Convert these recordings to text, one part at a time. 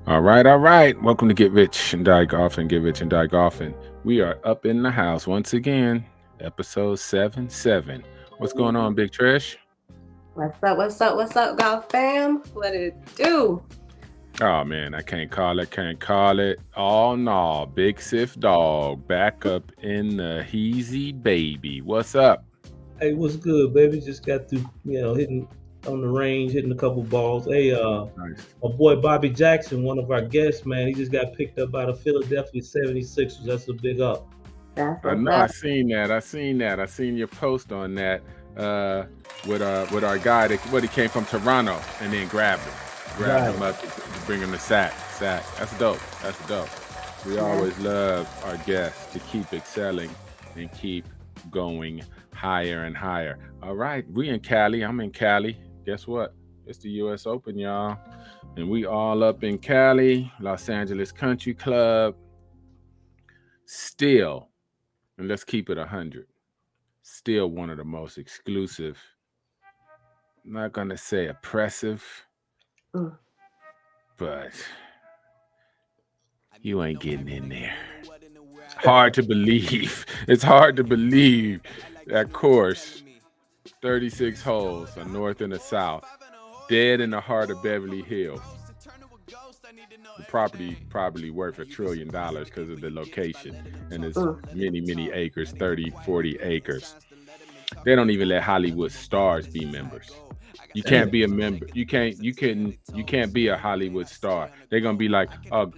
All right, all right. Welcome to Get Rich and Die Golfing. Get Rich and Die Golfing. We are up in the house once again. Episode 7-7. What's going on, Big Trish? What's up, golf fam? What it do? Oh man, I can't call it. Oh no, Big Sif Dog back up in the heezy baby. What's up? Hey, what's good, baby? Just got through, hitting on the range, hitting a couple balls. Hey, Nice. my boy Bobby Jackson, one of our guests, man, he just got picked up by the Philadelphia 76ers. That's a big up. That's I what's know. I up. seen that. I seen your post on that. With our guy that he came from Toronto and then grabbed him Right. up to bring him to sack. That's dope. We Yeah. always love our guests to keep excelling and keep going higher and higher. All right, we in Cali. I'm in Cali. Guess what? It's the U.S. Open, y'all, and we all up in Cali, Los Angeles Country Club. Still, and let's keep it 100. Still one of the most exclusive. I'm not gonna say oppressive, Mm. but you ain't getting in there. Hard to believe. It's hard to believe that course, 36 holes, a north and a south, dead in the heart of Beverly Hills. The property probably worth $1 trillion because of the location, and it's many acres, 30, 40 acres. They don't even let Hollywood stars be members. You can't be a member. You can't be a Hollywood star. They're gonna be like, go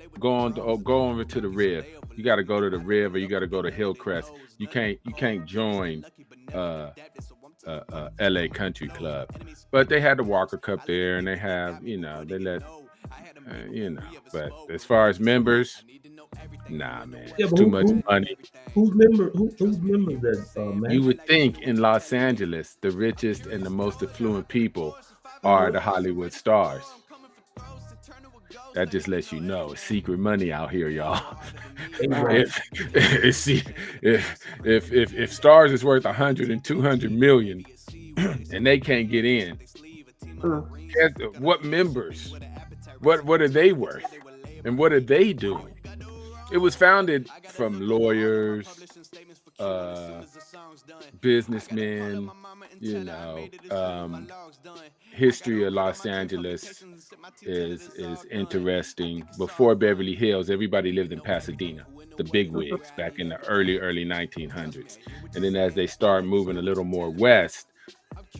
over to the Riv. You got to go to the Riv, or you got to go to Hillcrest. You can't join LA Country Club. But they had the Walker Cup there, and they have, they let, But as far as members, nah, man, Yeah, it's but too much money. who's members that, man? You would think in Los Angeles, the richest and the most affluent people are the Hollywood stars. That just lets you know it's secret money out here, y'all. Right. if stars is worth 100 and 200 million and they can't get in, what members? What are they worth? And what are they doing? It was founded from lawyers, businessmen, history of Los Angeles is interesting. Before Beverly Hills, everybody lived in Pasadena, the bigwigs back in the early 1900s. And then as they start moving a little more west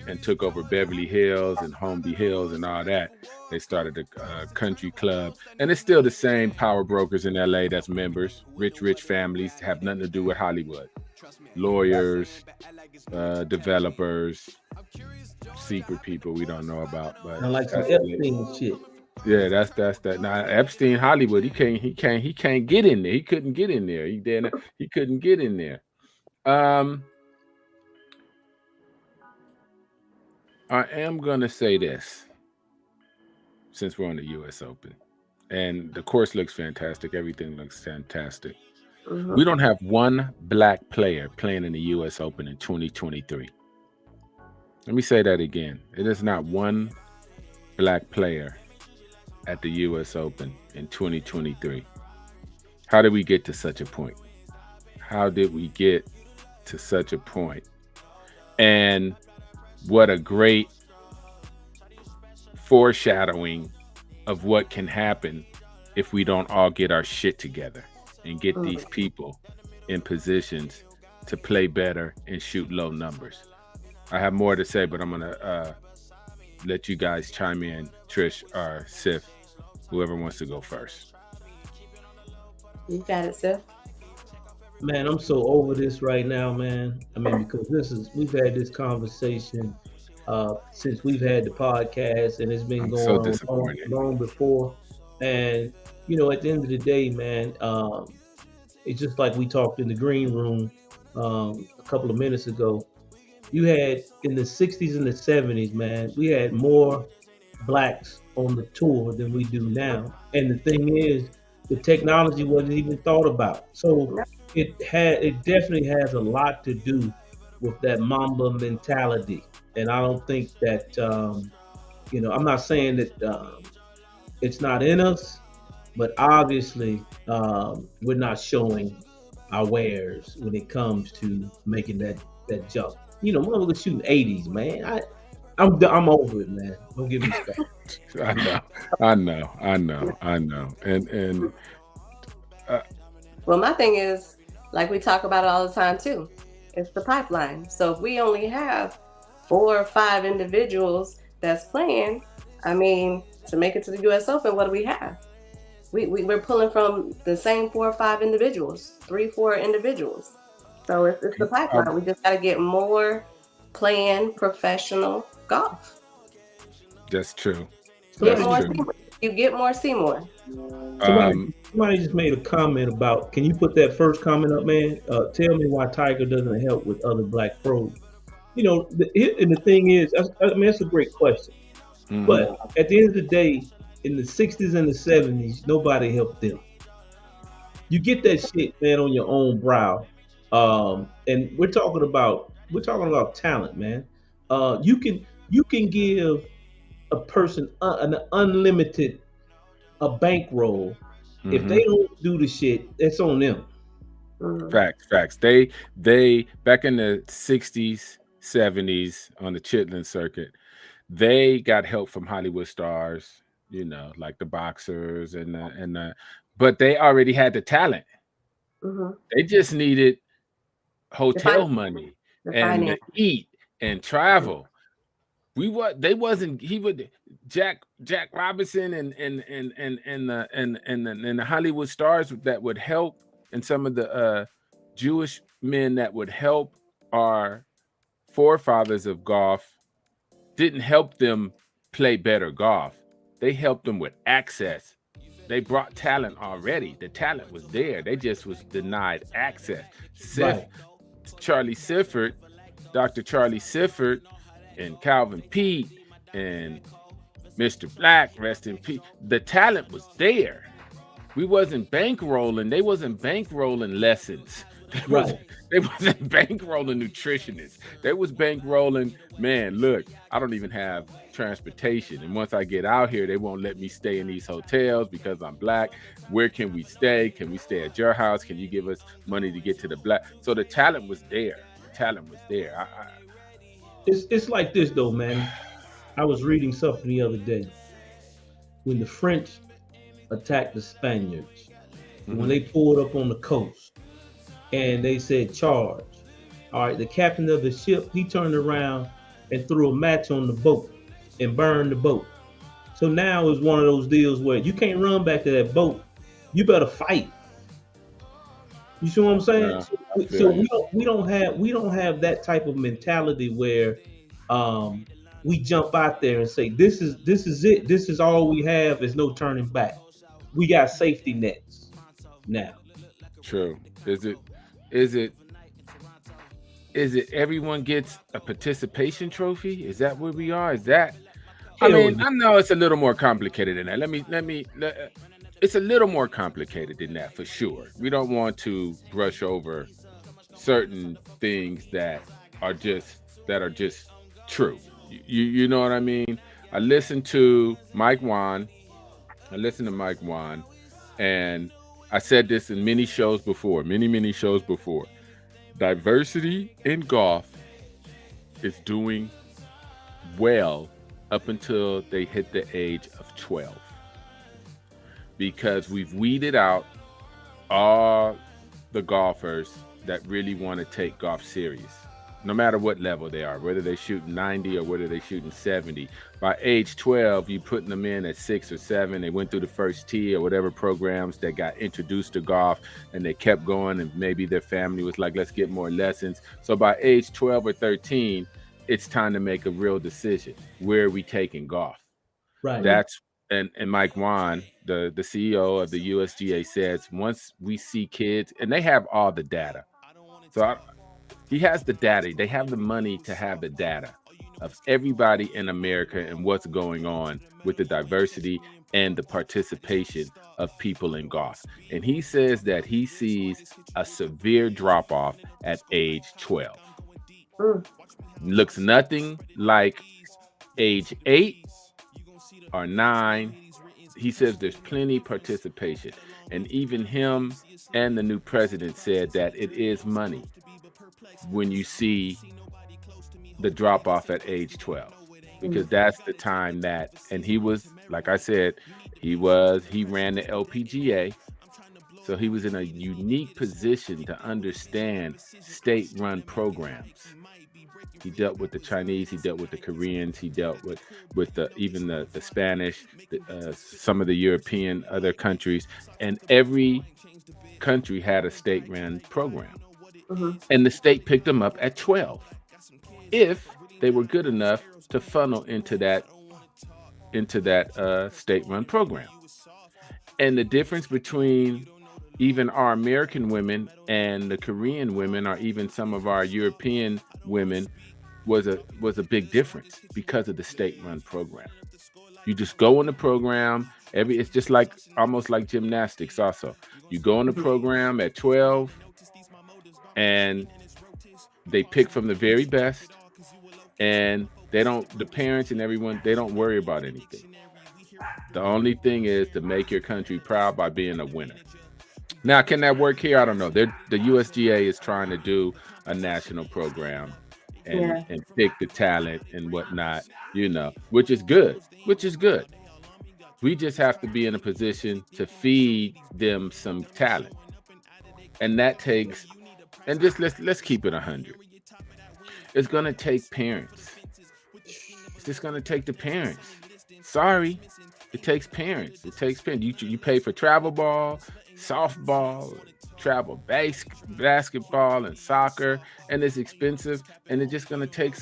and took over Beverly Hills and Holmby Hills and all that, they started a country club. And it's still the same power brokers in LA that's members, rich families, have nothing to do with Hollywood. Lawyers, developers, secret people we don't know about, but Like some Epstein shit. yeah, that's that. Now Epstein, Hollywood, he can't get in there. He couldn't get in there. He couldn't get in there. I am gonna say this, since we're on the U.S. Open, and the course looks fantastic. Everything looks fantastic. We don't have one black player playing in the U.S. Open in 2023. Let me say that again. It is not one black player at the U.S. Open in 2023. How did we get to such a point? And what a great foreshadowing of what can happen if we don't all get our shit together and get these people in positions to play better and shoot low numbers. I have more to say, but I'm going to let you guys chime in, Trish or Sif, whoever wants to go first. You got it, Sif. Man, I'm so over this right now, man. I mean, because we've had this conversation since we've had the podcast, and it's been I'm going so on disappointed. long before. And at the end of the day, man, it's just like we talked in the green room a couple of minutes ago. You had in the 60s and the 70s, man, we had more blacks on the tour than we do now. And the thing is, the technology wasn't even thought about. So it definitely has a lot to do with that Mamba mentality. And I don't think that I'm not saying that it's not in us, but obviously we're not showing our wares when it comes to making that jump. You know, motherfuckers shooting 80s, man. I'm over it, man. Don't get me started. I know. And Well, my thing is, like we talk about it all the time too, it's the pipeline. So if we only have 4 or 5 individuals that's playing, I mean, to make it to the U.S. Open, what do we have? We're pulling from the same 4 or 5 individuals, 3, 4 individuals. So it's the pipeline. We just got to get more playing professional golf. that's true. Get That's more true. Seymour. You get more Seymour. Somebody just made a comment about. Can you put that first comment up, man? Tell me why Tiger doesn't help with other black pros. You know, and the thing is, I mean, that's a great question. Mhm. But at the end of the day, in the 60s and the 70s, nobody helped them. You get that shit, man, on your own brow. And we're talking about talent, man. You can give a person an unlimited a bankroll. If they don't do the shit, it's on them. Facts. They back in the 60s, 70s on the Chitlin circuit, they got help from Hollywood stars, you know, like the boxers and the but they already had the talent. They just needed hotel money and to eat and travel. They wasn't he would Jack Robinson and the Hollywood stars that would help, and some of the Jewish men that would help our forefathers of golf didn't help them play better golf. They helped them with access. They brought talent already. The talent was there. They just was denied access. Charlie Sifford, Dr. Charlie Sifford, and Calvin Pete, and Mr. Black, rest in peace. The talent was there. We wasn't bankrolling. They wasn't bankrolling lessons. They wasn't bankrolling nutritionists. They was bankrolling, man, look, I don't even have transportation. And once I get out here, they won't let me stay in these hotels because I'm black. Where can we stay? Can we stay at your house? Can you give us money to get to the black? So the talent was there. It's like this though, man. I was reading something the other day. When the French attacked the Spaniards, when they pulled up on the coast and they said charge. All right, the captain of the ship, he turned around and threw a match on the boat and burned the boat. So now it's one of those deals where you can't run back to that boat. You better fight. You see what I'm saying? We don't have that type of mentality where we jump out there and say this is it. This is all we have. There's no turning back. We got safety nets now. True. Is it everyone gets a participation trophy? Is that where we are? Is that I know it's a little more complicated than that. It's a little more complicated than that for sure. We don't want to brush over certain things that are just true. You know what I mean? I listened to Mike Wan, and I said this in many shows before. Diversity in golf is doing well up until they hit the age of 12. Because we've weeded out all the golfers that really want to take golf serious, no matter what level they are, whether they're shooting 90 or whether they're shooting 70. By age 12, you're putting them in at 6 or 7. They went through the first tee or whatever programs that got introduced to golf, and they kept going, and maybe their family was like, let's get more lessons. So by age 12 or 13, it's time to make a real decision. Where are we taking golf? Right. And Mike Wan, the CEO of the USGA, says once we see kids, and they have all the data. So he has the data. They have the money to have the data of everybody in America and what's going on with the diversity and the participation of people in golf. And he says that he sees a severe drop-off at age 12. Looks nothing like age 8 or 9. he says there's plenty participation, and even him and the new president said that it is money when you see the drop off at age 12, because that's the time that, and he was, like I said, he ran the LPGA, so he was in a unique position to understand state-run programs. He dealt with the Chinese, he dealt with the Koreans, he dealt with even the Spanish, some of the European other countries, and every country had a state-run program. And the state picked them up at 12 if they were good enough to funnel into that state-run program. And the difference between even our American women and the Korean women, or even some of our European women, was a big difference because of the state-run program. You just go in the program. It's just like almost like gymnastics. Also, you go in the program at 12, and they pick from the very best, and the parents and everyone, they don't worry about anything. The only thing is to make your country proud by being a winner. Now, can that work here? I don't know. The USGA is trying to do a national program and pick the talent and whatnot, which is good. We just have to be in a position to feed them some talent. And that takes, and just let's keep it 100. It's going to take parents. It's just going to take the parents. Sorry, it takes parents. You pay for travel ball, softball, travel basketball, and soccer, and it's expensive. And it's just going to take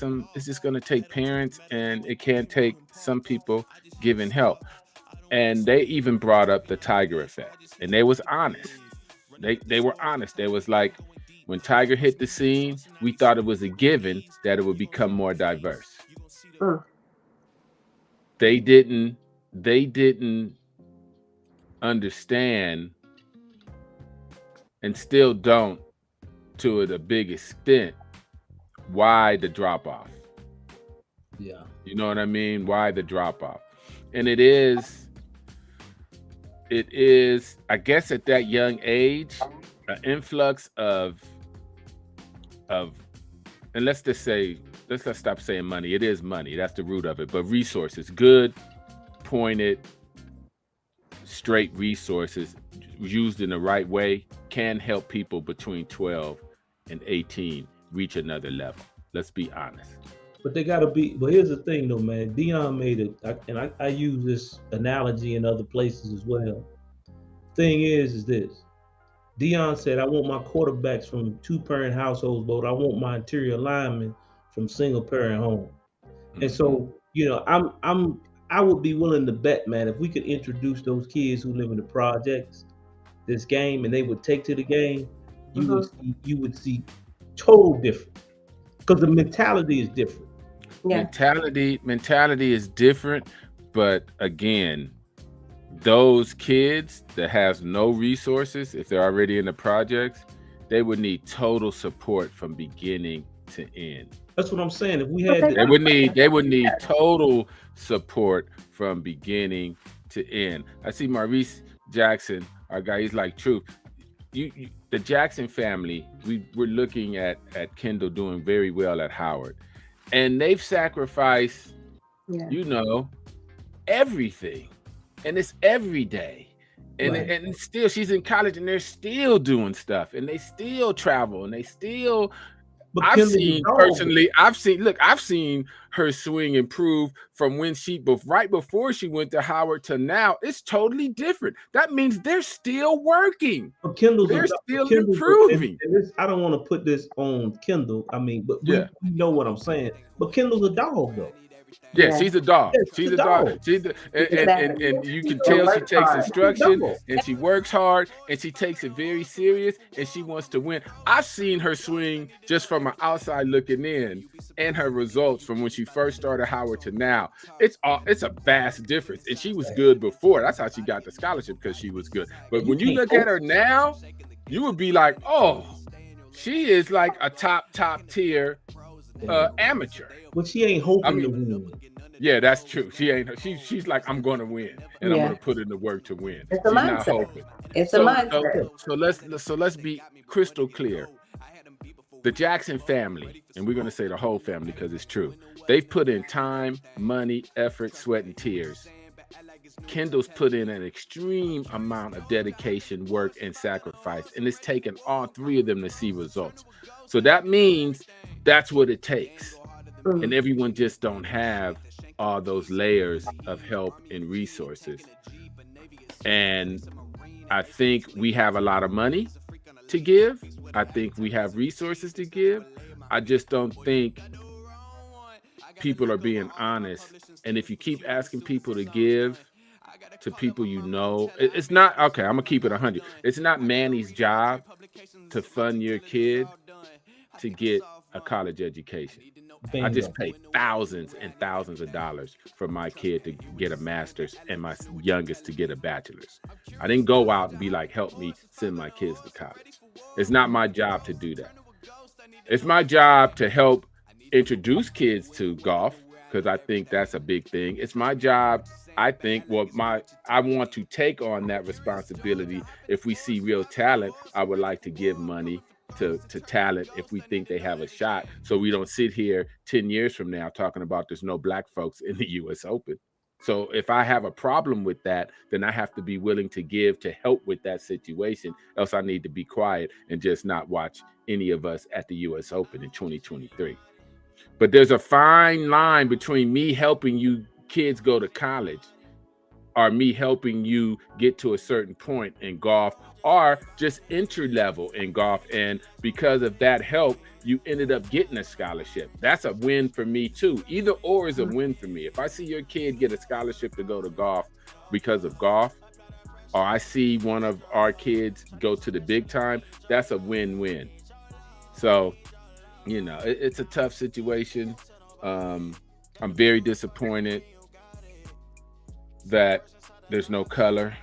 parents, and it can't take some people giving help. And they even brought up the Tiger effect, and they was honest. They were honest. They was like, when Tiger hit the scene, we thought it was a given that it would become more diverse. They didn't understand, and still don't to a big extent, why the drop off. Yeah. You know what I mean? Why the drop off? And it is, I guess at that young age, an influx of, and let's stop saying money. It is money. That's the root of it. But resources, good, pointed, straight resources used in the right way can help people between 12 and 18 reach another level. Let's be honest. But they got to be, but here's the thing though, man. Deion made it, and I use this analogy in other places as well. Thing is this. Deion said, I want my quarterbacks from 2-parent households, but I want my interior linemen from single-parent home. And so, I would be willing to bet, man, if we could introduce those kids who live in the projects this game, and they would take to the game, you would see total different, because the mentality is different. Yeah. Mentality is different, but again, those kids that has no resources, if they're already in the projects, they would need total support from beginning to end. That's what I'm saying. If we had, they would need total support from beginning to end. I see Maurice Jackson, our guy. He's like, Truth. The Jackson family. We're looking at Kendall doing very well at Howard, and they've sacrificed, everything. And it's every day. And, right. And still she's in college, and they're still doing stuff, and they still travel, and they still, I've seen her swing improve from when right before she went to Howard to now. It's totally different. That means they're still working. They're still improving. And I don't want to put this on Kendall. I mean, but we know what I'm saying. But Kendall's a dog though. Yeah, she's a dog. She's a dog. And you can tell she takes instruction, and she works hard, and she takes it very serious, and she wants to win. I've seen her swing just from an outside looking in, and her results from when she first started Howard to now. It's a vast difference, and she was good before. That's how she got the scholarship, because she was good. But when you look at her now, you would be like, oh, she is like a top tier Amateur. But she ain't hoping I to mean, win. yeah, that's true. She ain't. She's like, I'm going to win, and I'm Yeah. going to put in the work to win. It's a She's not mindset. hoping. It's a So mindset. let's be crystal clear. The Jackson family, and we're going to say the whole family because it's true. They've put in time, money, effort, sweat, and tears. Kendall's put in an extreme amount of dedication, work, and sacrifice, and it's taken all three of them to see results. So that means that's what it takes. And everyone just don't have all those layers of help and resources. And I think we have a lot of money to give. I think we have resources to give. I just don't think people are being honest. And if you keep asking people to give to people you know, it's not, okay, I'm gonna keep it 100. It's not Manny's job to fund your kid to get a college education. I just Bingo. paid thousands and thousands of dollars for my kid to get a master's and my youngest to get a bachelor's. I didn't go out and be like, help me send my kids to college. It's not my job to do that. It's my job to help introduce kids to golf because I think that's a big thing. It's my job, I think, I want to take on that responsibility. If we see real talent, I would like to give money to talent if we think they have a shot, so we don't sit here 10 years from now talking about there's no black folks in the US Open. So if I have a problem with that, then I have to be willing to give to help with that situation. Else I need to be quiet and just not watch any of us at the US Open in 2023. But there's a fine line between me helping you kids go to college or me helping you get to a certain point in golf or just entry level in golf. And because of that help, you ended up getting a scholarship. That's a win for me too. Either or is a win for me. If I see your kid get a scholarship to go to golf because of golf, or I see one of our kids go to the big time, that's a win-win. So, you know, it's a tough situation. I'm very disappointed that there's no color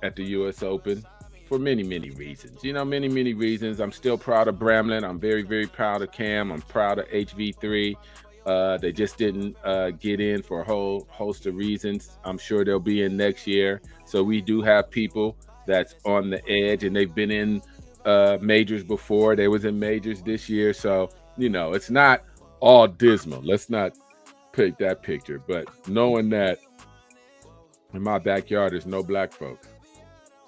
at the US Open for many, many reasons. You know, many, many reasons. I'm still proud of Bramlin. I'm very, very proud of Cam. I'm proud of HV3. They just didn't get in for a whole host of reasons. I'm sure they'll be in next year. So we do have people that's on the edge, and they've been in majors before. They was in majors this year. So, you know, it's not all dismal. Let's not pick that picture. But knowing that in my backyard, there's no black folks.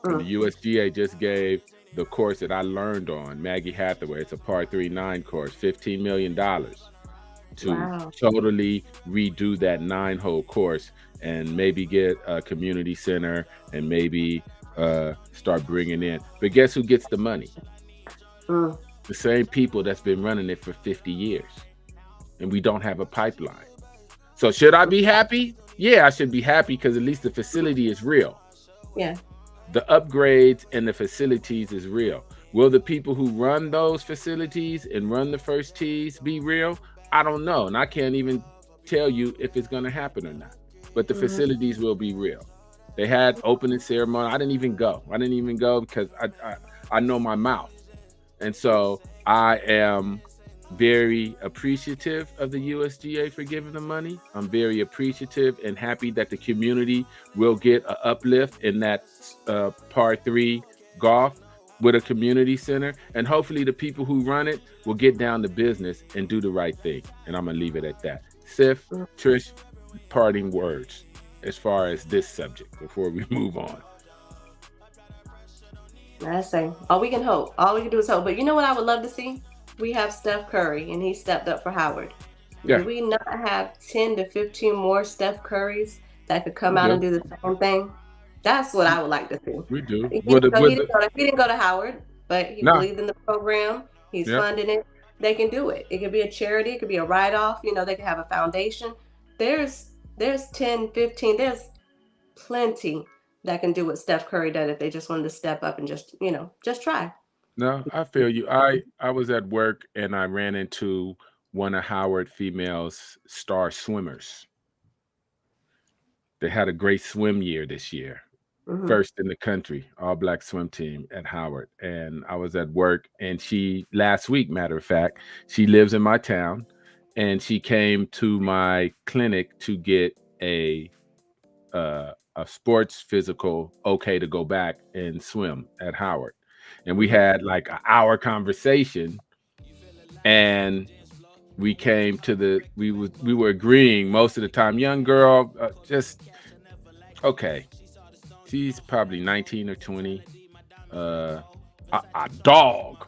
And the USGA just gave the course that I learned on, Maggie Hathaway. It's a par 3-9 course, $15 million to totally redo that 9-hole course and maybe get a community center and maybe start bringing in. But guess who gets the money? The same people that's been running it for 50 years. And we don't have a pipeline. So should I be happy? Yeah, I should be happy because at least the facility is real. Yeah. The upgrades and the facilities is real. Will the people who run those facilities and run the first tees be real? I don't know. And I can't even tell you if it's going to happen or not. But the facilities will be real. They had opening ceremony. I didn't even go. Because I know my mouth. And so I am very appreciative of the USGA for giving the money. I'm very appreciative and happy that the community will get an uplift in that par 3 golf with a community center. And hopefully the people who run it will get down to business and do the right thing. And I'm going to leave it at that. Sif, Trish, parting words as far as this subject before we move on. I say, all we can hope. All we can do is hope. But you know what I would love to see? We have Steph Curry, and he stepped up for Howard. Yeah. Do we not have 10 to 15 more Steph Currys that could come out and do the same thing? That's what I would like to see. We do. He didn't go to Howard, but he believed in the program. He's funding it. They can do it. It could be a charity. It could be a write-off. You know, they could have a foundation. There's 10, 15. There's plenty that can do what Steph Curry did if they just wanted to step up and just try. No, I feel you. I was at work and I ran into one of Howard female's star swimmers. They had a great swim year this year. First in the country, all black swim team at Howard. And I was at work and last week, matter of fact, she lives in my town. and she came to my clinic to get a sports physical okay to go back and swim at Howard. And we had like an hour conversation, and we came to we were agreeing most of the time. Young girl, just okay. She's probably 19 or 20. A dog.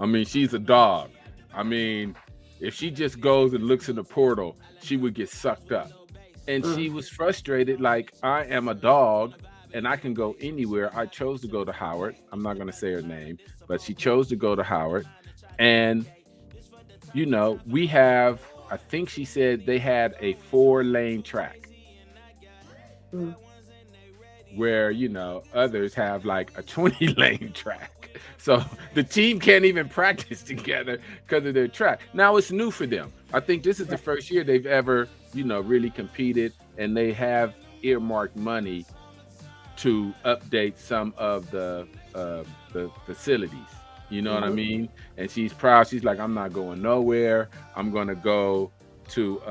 I mean, she's a dog. I mean, if she just goes and looks in the portal, she would get sucked up. And she was frustrated, like, I am a dog and I can go anywhere. I chose to go to Howard. I'm not going to say her name, but she chose to go to Howard. And, you know, we have, I think she said they had a 4-lane track where, you know, others have like a 20-lane track. So the team can't even practice together because of their track. Now it's new for them. I think this is the first year they've ever, you know, really competed, and they have earmarked money to update some of the facilities. You know what I mean? And she's proud. She's like, I'm not going nowhere. I'm gonna go to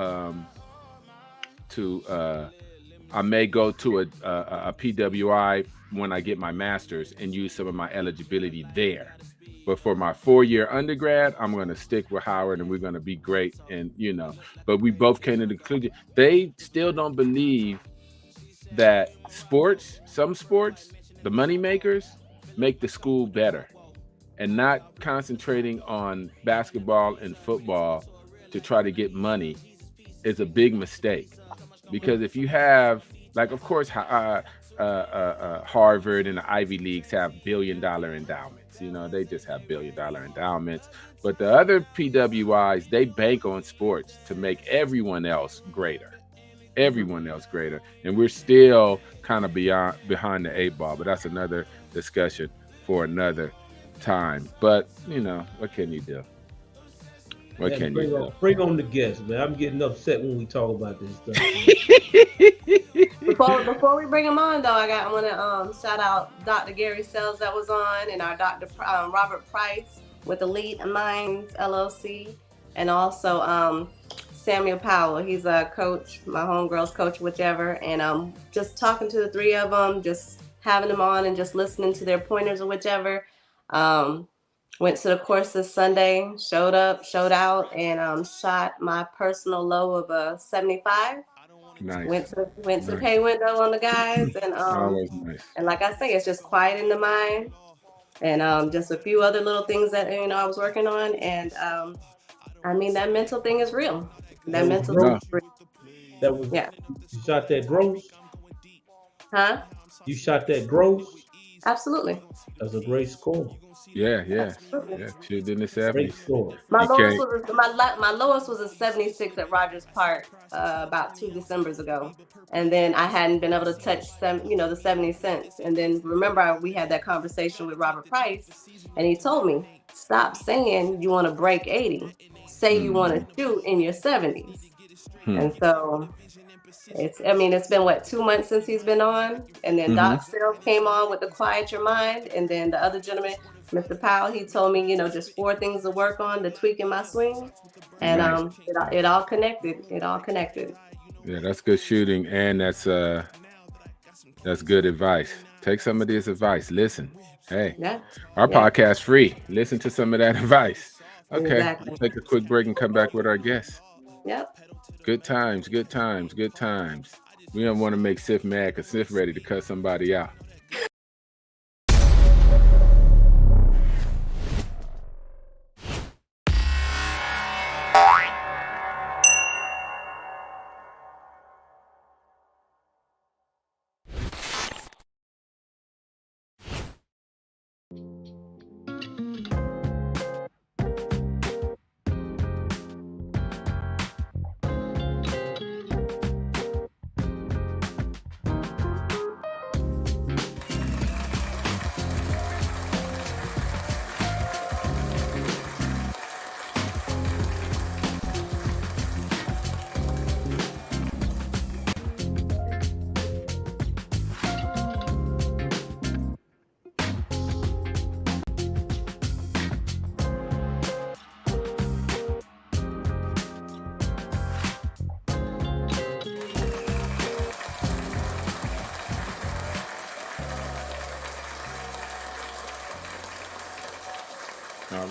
I may go to a PWI when I get my master's and use some of my eligibility there. But for my 4-year undergrad, I'm going to stick with Howard, and we're going to be great. And, you know, but we both came to the conclusion they still don't believe that some sports, the money makers, make the school better, and not concentrating on basketball and football to try to get money is a big mistake. Because if you have, like, of course, Harvard and the Ivy Leagues have billion-dollar endowments. You know, they just have billion-dollar endowments. But the other PWIs, they bank on sports to make everyone else greater. Everyone else greater. And we're still kind of behind the 8 ball. But that's another discussion for another time. But, you know, what can you do? What can you do? Bring on the guests, man. I'm getting upset when we talk about this stuff. Before we bring them on, though, I want to shout out Dr. Gary Sells that was on, and our Dr. Robert Price with Elite Minds LLC, and also Samuel Powell. He's a coach, my homegirl's coach, whichever. And just talking to the 3 of them, just having them on and just listening to their pointers or whichever. Went to the course this Sunday, showed out, and shot my personal low of a 75. Nice. Went to the pay window on the guys, and Always nice. And like I say, it's just quiet in the mind, and just a few other little things that, you know, I was working on, and I mean, that mental thing is real. That mental thing is real. That was, yeah. You shot that gross? Huh? You shot that gross? Absolutely. That's a great score. Yeah. Shoot in the 70s. My lowest was a 76 at Rogers Park about 2 Decembers ago, and then I hadn't been able to touch the 70 cents. And then remember, we had that conversation with Robert Price, and he told me, stop saying you want to break 80. Say you want to shoot in your 70s. And so it's been 2 months since he's been on, and then Doc Sales came on with the Quiet Your Mind, and then the other gentleman, Mr. Powell, he told me, you know, just 4 things to work on to tweak in my swing, and nice. It all connected. Yeah, that's good shooting, and that's good advice. Take some of this advice. Listen, hey, our podcast free. Listen to some of that advice. Okay, exactly. We'll take a quick break and come back with our guests. Yep. Good times. We don't want to make Sif mad because Sif ready to cut somebody out.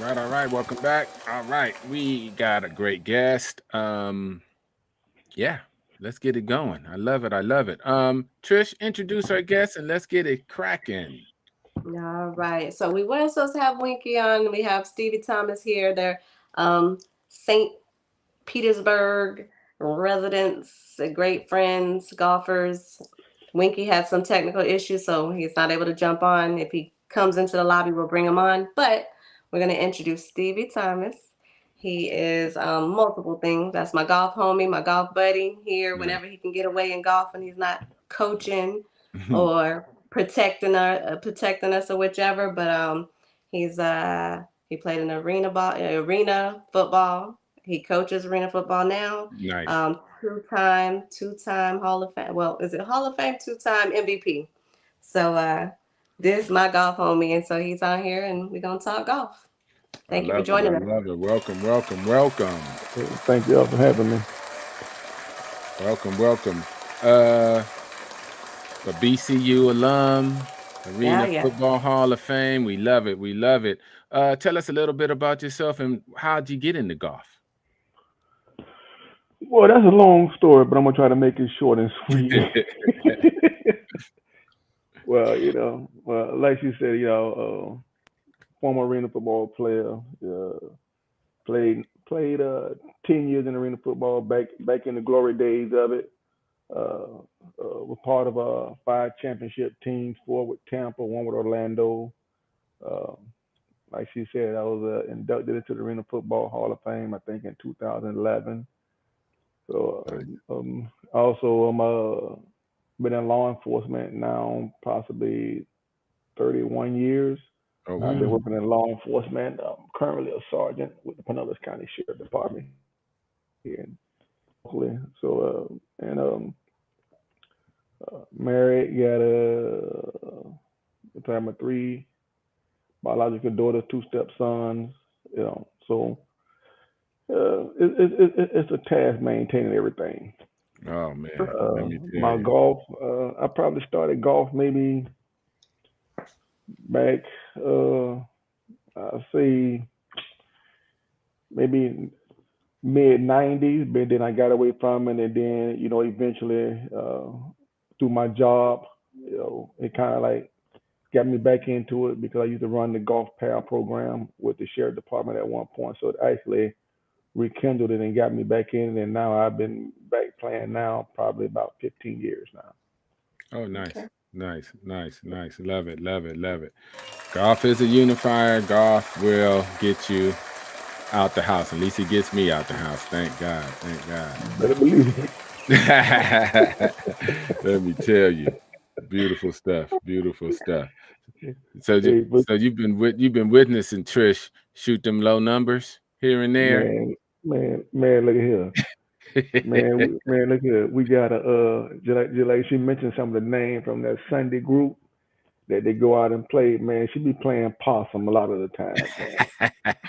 All right. Welcome back. All right, we got a great guest. Yeah, let's get it going. I love it. I love it. Trish, introduce our guest and let's get it cracking. All right. So we weren't supposed to have Winky on. We have Stevie Thomas here. They're St. Petersburg residents, great friends, golfers. Winky had some technical issues, so he's not able to jump on. If he comes into the lobby, we'll bring him on. But we're going to introduce Stevie Thomas. He is multiple things. That's my golf homie, my golf buddy here Nice. whenever he can get away in golf and he's not coaching or protecting us or whichever. But he's he played in arena football. He coaches arena football now. Nice. Two-time Hall of Fame. Well, is it Hall of Fame? Two-time MVP. So this is my golf homie, and so he's on here, and we're gonna talk golf. Thank you for joining us. I love it. Welcome, welcome, welcome. Thank you all for having me. Welcome, welcome. A BCU alum, Arena Football Hall of Fame. We love it. We love it. Tell us a little bit about yourself and how'd you get into golf? Well, that's a long story, but I'm gonna try to make it short and sweet. Well, like you said, former arena football player, played 10 years in arena football back in the glory days of it. Was part of 5 championship teams, 4 with Tampa, 1 with Orlando. Like she said, I was inducted into the Arena Football Hall of Fame, I think, in 2011. So also I'm been in law enforcement now possibly 31 years. Oh, wow. I've been working in law enforcement. I'm currently a sergeant with the Pinellas County Sheriff Department here in Oakland. So married, got a family of 3 biological daughters, 2 stepsons. So it's a task maintaining everything. Oh man, let me tell My you. golf, I probably started golf maybe back, I'll say maybe mid '90s, but then I got away from it, and then eventually through my job, it kind of like got me back into it because I used to run the golf pal program with the sheriff department at one point, so it actually rekindled it and got me back in it, and now I've been back playing now probably about 15 years now. Oh, nice. Okay. Nice. Love it. Golf is a unifier. Golf will get you out the house. At least it gets me out the house. Thank God. Better believe it. Let me tell you. Beautiful stuff. So you've been witnessing Trish shoot them low numbers here and there. Man, look at here. Man, look here. We got just like she mentioned some of the names from that Sunday group that they go out and play. Man, she be playing possum a lot of the time.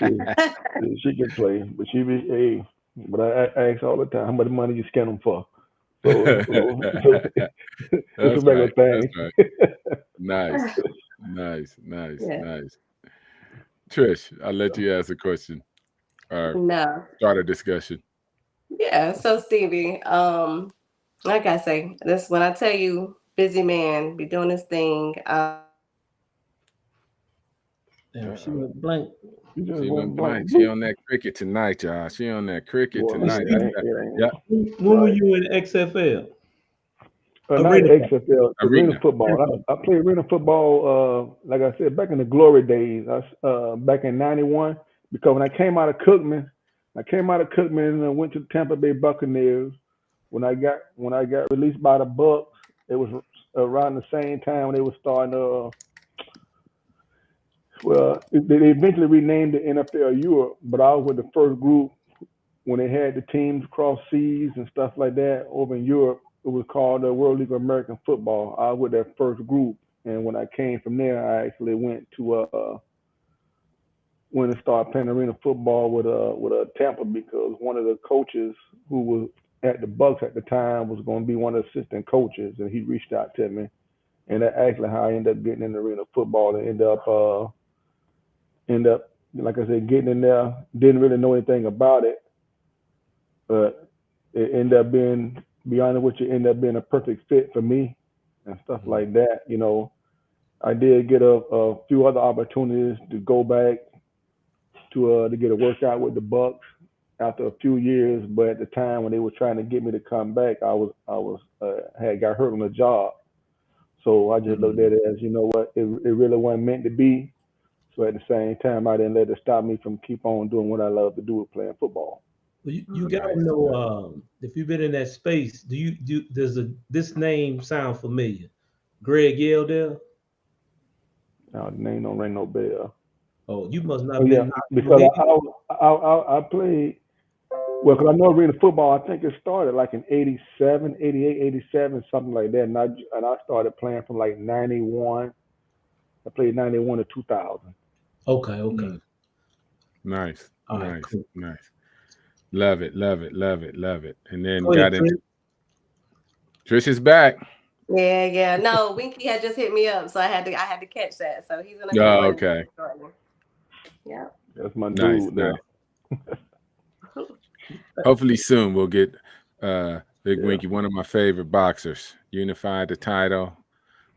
Man. She can play, but but I ask all the time, how much money you scan them for? So it's a regular thing. Nice. Trish, I'll let you ask a question or start a discussion. Yeah. So Stevie, like I say, this when I tell you, busy man, be doing his thing. Damn, she went blank. She went blank. She on that cricket tonight, y'all. She on that cricket tonight. Yeah. When were you in XFL? Not XFL, arena football. I played arena football, like I said, back in the glory days. Back in '91, because when I came out of Cookman and went to the Tampa Bay Buccaneers. When I got released by the Bucks, it was around the same time when they were starting. They eventually renamed the NFL Europe, but I was with the first group when they had the teams cross seas and stuff like that over in Europe. It was called the World League of American Football. I was with that first group, and when I came from there, I actually went to start playing arena football with Tampa, because one of the coaches who was at the Bucks at the time was going to be one of the assistant coaches, and he reached out to me, and that's actually how I ended up getting into arena football and end up like I said, getting in there, didn't really know anything about it, but it ended up being, be honest with you, ended up being a perfect fit for me and stuff like that. I did get a few other opportunities to go back to get a workout with the Bucks after a few years, but at the time when they were trying to get me to come back, I had got hurt on the job. So I just looked at it as, you know what, it really wasn't meant to be. So at the same time, I didn't let it stop me from keep on doing what I love to do, with playing football. Well, you gotta know, if you've been in that space, this name sound familiar? Greg Yeldell? Now the name don't ring no bell. Oh, you must Oh not yeah, been. because I played, well, because I know arena football. I think it started like in 87, 88, 87, something like that. And I started playing from like 91. I played 91 to 2000. Okay. Nice, All right, nice, cool. nice. Love it, love it, love it, love it. And then Go ahead, got into Trish is back. Yeah. No, Winky had just hit me up, so I had to catch that. So he's gonna be Oh, on okay. shortly. Yeah. That's my Nice, dude there. Hopefully soon we'll get Big Yeah. Winky, one of my favorite boxers, unified the title.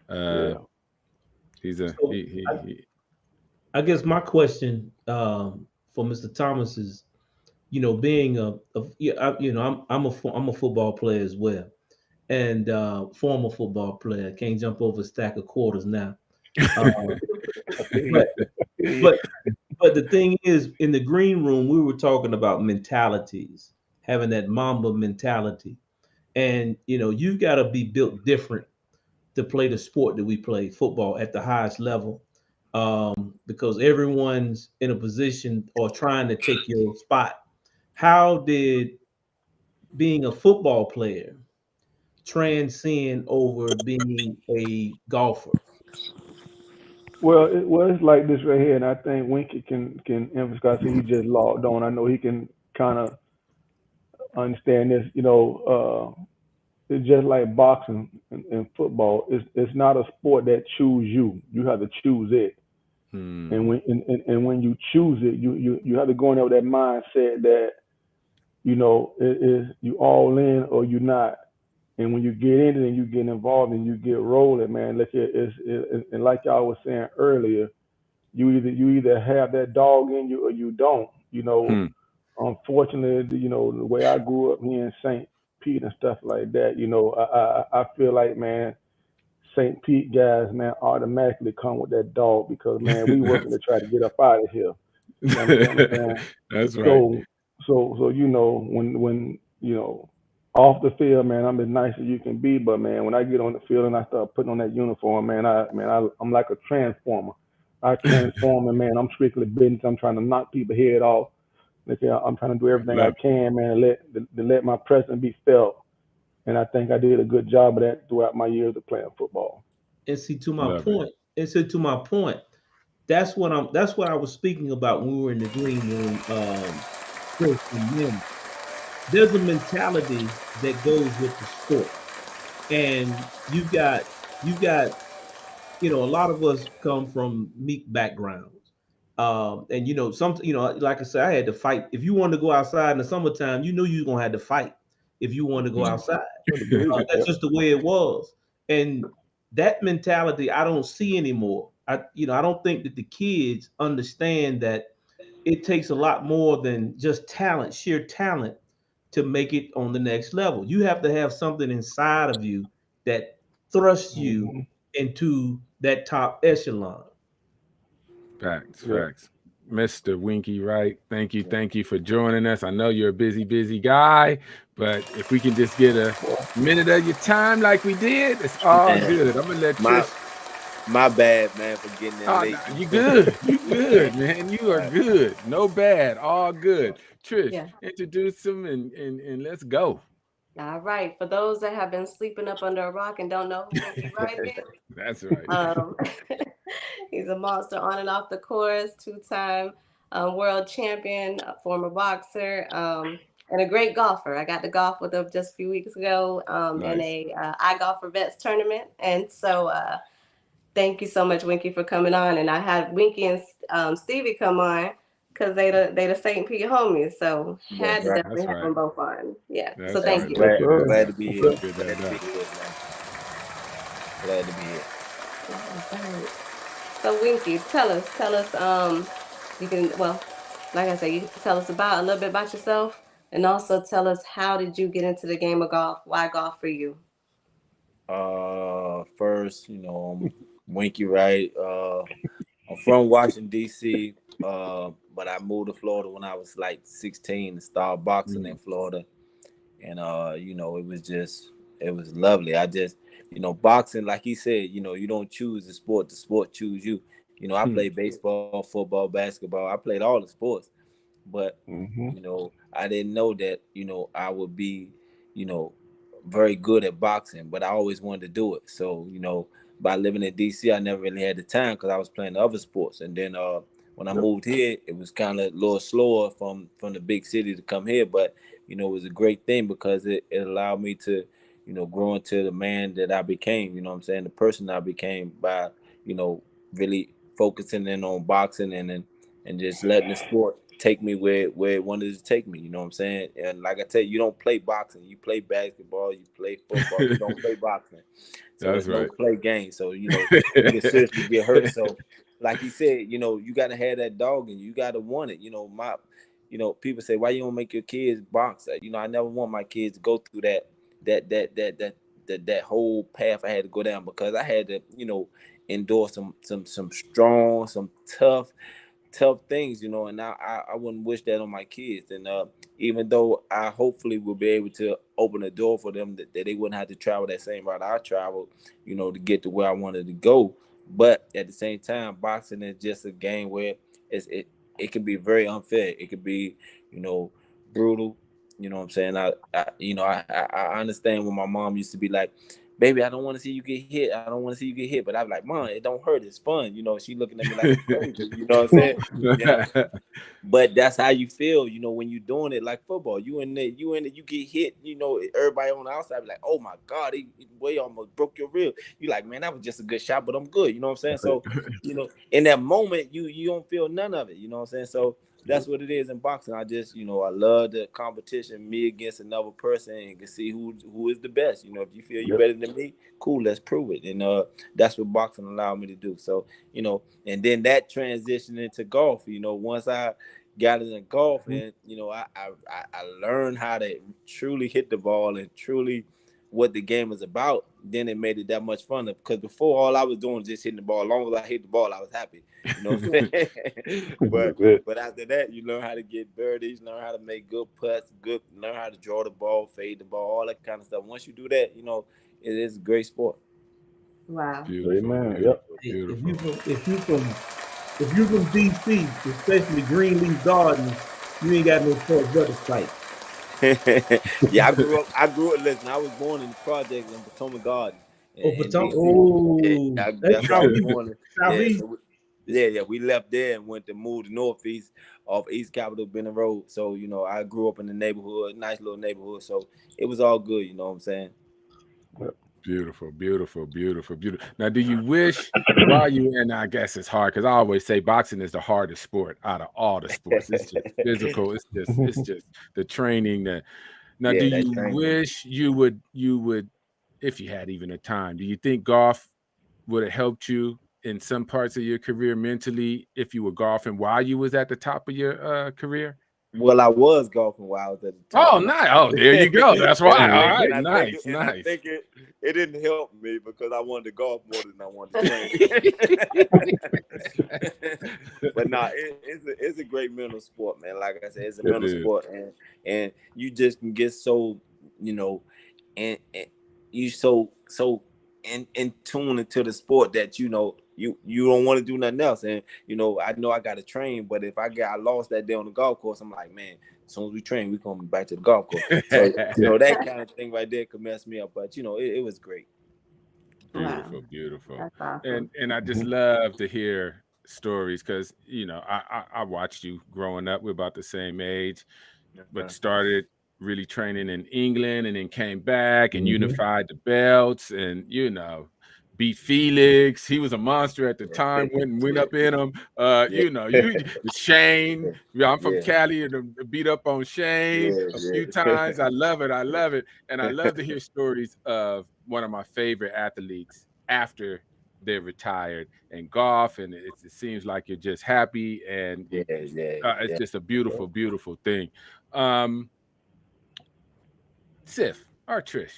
Yeah. He's a So, he. I guess my question for Mr. Thomas is, being I'm a football player as well, and former football player. Can't jump over a stack of quarters now. Uh, but but but the thing is, in the green room, we were talking about mentalities, having that Mamba mentality, and you've got to be built different to play the sport that we play, football, at the highest level, because everyone's in a position or trying to take your spot. How did being a football player transcend over being a golfer? Well, it's like this right here, and I think Winky can emphasize. He just logged on. I know he can kind of understand this. It's just like boxing and football. It's not a sport that choose you. You have to choose it. And when you choose it, you have to go in there with that mindset that it is you all in or you not. And when you get in it and you get involved and you get rolling, man, look, and like y'all was saying earlier, you either have that dog in you or you don't. Unfortunately, the way I grew up here in St. Pete and stuff like that, I feel like, man, St. Pete guys, man, automatically come with that dog because, man, we working to try to get up out of here. You understand? That's right. So when off the field, man, I'm as nice as you can be, but man, when I get on the field and I start putting on that uniform, man, I'm like a transformer. I transform, and man, I'm strictly business. I'm trying to knock people head off. I'm trying to do everything I can, man, to let my presence be felt. And I think I did a good job of that throughout my years of playing football. And see, to my point, that's what I was speaking about when we were in the green room, Chris and Lynn. There's a mentality that goes with the sport, and you've got a lot of us come from meek backgrounds, and like I said, I had to fight. If you wanted to go outside in the summertime, you knew you were gonna have to fight if you wanted to go outside. That's just the way it was, and that mentality I don't see anymore. I don't think that the kids understand that it takes a lot more than just talent, sheer talent, to make it on the next level. You have to have something inside of you that thrusts you into that top echelon. Facts. Mr. Winky Wright, thank you for joining us. I know you're a busy guy, but if we can just get a minute of your time like we did, it's all good. I'm gonna let Trish. My bad, man, for getting in late. No, you good, man. You are good. No bad, all good. Trish, introduce them and let's go. All right. For those that have been sleeping up under a rock and don't know who Winky Wright is, that's right. He's a monster on and off the course, two-time world champion, former boxer, and a great golfer. I got to golf with him just a few weeks ago in a iGolf for Vets tournament. And so thank you so much, Winky, for coming on. And I had Winky and Stevie come on because they the St. Pete homies. So had That's to right. definitely That's have them right. both on. Yeah. So That's thank right. you. Glad, sir. glad to be here. Good Glad that to be up. here, man. Glad to be here. Right. So Winky, tell us, you can, well, like I said, you can tell us about a little bit about yourself, and also tell us how did you get into the game of golf? Why golf for you? First, I'm Winky Wright. I'm from Washington D.C. But I moved to Florida when I was like 16 to start boxing in Florida, and it was lovely. I just, boxing, like he said, you don't choose the sport choose you. I played baseball, football, basketball. I played all the sports, but Mm-hmm. I didn't know that I would be you know very good at boxing, but I always wanted to do it. So by living in DC, I never really had the time because I was playing the other sports. And then when I Yep. moved here, it was kind of a little slower from the big city to come here, but it was a great thing because it allowed me to grow into the man that I became. You know what I'm saying? The person I became by really focusing in on boxing and just letting the sport take me where it wanted to take me. You know what I'm saying? And like I tell you, you don't play boxing. You play basketball. You play football. You don't play boxing. So That's it's no right. play game. So you can seriously get hurt. So like he said, you got to have that dog and you got to want it. People say, why you don't make your kids box? I never want my kids to go through that that that that that whole path I had to go down because I had to endure some strong, some tough things, and I wouldn't wish that on my kids. And even though I hopefully will be able to open a door for them that they wouldn't have to travel that same route I traveled, to get to where I wanted to go. But at the same time, boxing is just a game where it can be very unfair. It could be, brutal. You know what I'm saying? I understand when my mom used to be like, baby, I don't want to see you get hit. I don't want to see you get hit. But I'm like, Mom, it don't hurt. It's fun. She looking at me like I'm crazy. You know what I'm saying? Yeah. But that's how you feel, when you're doing it like football. You in there, you get hit, everybody on the outside be like, oh my God, he almost broke your rib. You like, man, that was just a good shot, but I'm good. You know what I'm saying? So, in that moment, you don't feel none of it. You know what I'm saying? So that's what it is in boxing. I just, I love the competition, me against another person, and can see who is the best. If you feel you Yep. better than me, cool, let's prove it. And that's what boxing allowed me to do. So, and then that transitioned into golf. Once I got into golf, and I learned how to truly hit the ball and truly what the game is about. Then it made it that much fun because before all I was doing was just hitting the ball. As long as I hit the ball, I was happy. You know what I'm saying? but That's it. but after that, you learn how to get birdies, learn how to make good putts, learn how to draw the ball, fade the ball, all that kind of stuff. Once you do that, it is a great sport. Wow. Beautiful, Amen. Yep. beautiful, Hey, beautiful. if you from DC, especially Greenleaf Gardens, you ain't got no choice but to fight. Yeah, listen, I was born in the projects in Potomac Garden Oh, in Potomac. DC. Yeah, Oh, that's that's where I was southeast. born. Yeah, Southeast. yeah, we left there and went to move to Northeast off East Capitol Bennett Road. So, I grew up in the neighborhood, nice little neighborhood. So it was all good, you know what I'm saying? Beautiful, beautiful, beautiful, beautiful. Now, do you wish while you and I guess it's hard because I always say boxing is the hardest sport out of all the sports. It's just physical. It's just the training. Now, do Yeah, that you training. wish you would, if you had even a time, do you think golf would have helped you in some parts of your career mentally if you were golfing while you was at the top of your career? Well, I was golfing while I was at the top Oh, of my nice. Oh, there you go. That's and why. I All think right. and I think Nice, and I nice. think it didn't help me because I wanted to golf more than I wanted to train. But no, it's a great mental sport, man. Like I said, it's a It mental is. sport, and you just can get so and you so in tune into the sport that you don't want to do nothing else. And I know I got to train, but if I lost that day on the golf course, I'm like, man, as soon as we train, we coming back to the golf course. So that kind of thing right there could mess me up. But it was great. Wow. Beautiful, beautiful. That's awesome. And I just Mhm. love to hear stories because I watched you growing up. We're about the same age, but Uh, started really training in England and then came back and Mhm. unified the belts and beat Felix. He was a monster at the time. Went up in him. You know, Shane. I'm from Cali, and beat up on Shane a few times. I love it. I love it, and I love to hear stories of one of my favorite athletes after they're retired and golf, and it seems like you're just happy, and it's just a beautiful, beautiful thing. Sif or Trish?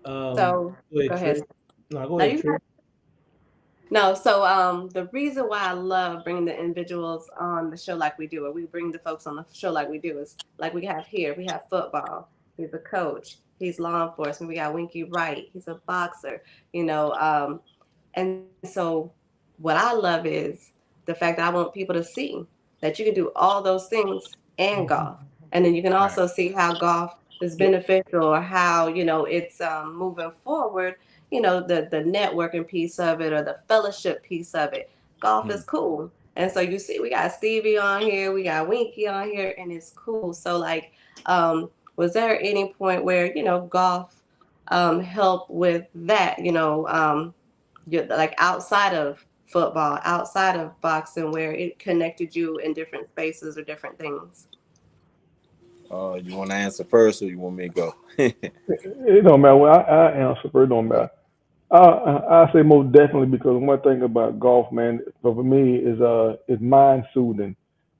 So go ahead. No, go ahead, Trish. No, so the reason why I love bringing the individuals on the show like we do, or we bring the folks on the show like we do, is like we have here. We have football. He's a coach. He's law enforcement. We got Winky Wright. He's a boxer. You know, and so what I love is the fact that I want people to see that you can do all those things and golf, and then you can also see how golf is beneficial, or how, you know, it's moving forward. You know, the networking piece of it, or the fellowship piece of it. Golf is cool. And so you see, we got Stevie on here, we got Winky on here, and it's cool. So like, was there any point where, you know, golf helped with that, you know, like outside of football, outside of boxing, where it connected you in different spaces or different things? You want to answer first, or you want me to go? It don't matter. Well, I answer first. It don't matter. I say most definitely, because one thing about golf, man, for me is mind soothing.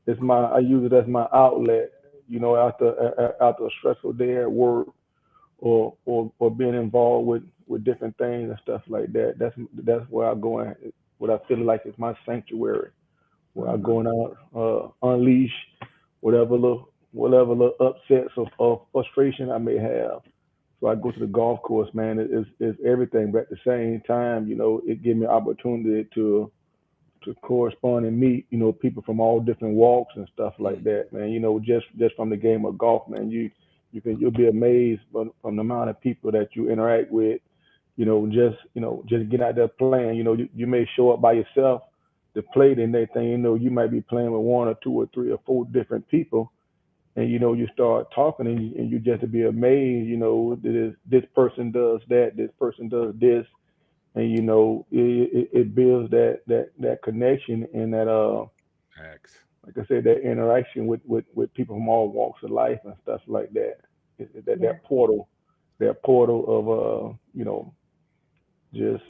I use it as my outlet. You know, after a stressful day at work, or being involved with different things and stuff like that. That's where I go in. What I feel like is my sanctuary, where I go and unleash whatever little upsets or frustration I may have. So I go to the golf course, man. It's everything, but at the same time, you know, it gives me an opportunity to correspond and meet, you know, people from all different walks and stuff like that, man. You know, just from the game of golf, man, you'll be amazed from the amount of people that you interact with. You know, just get out there playing. You know, you may show up by yourself to play, the next thing you know, you might be playing with one or two or three or four different people, and you know, you start talking, and you just to be amazed. You know, this person does that, this person does this, and you know, it builds that connection, and that like I said, that interaction with people from all walks of life and stuff like that. That portal of you know, just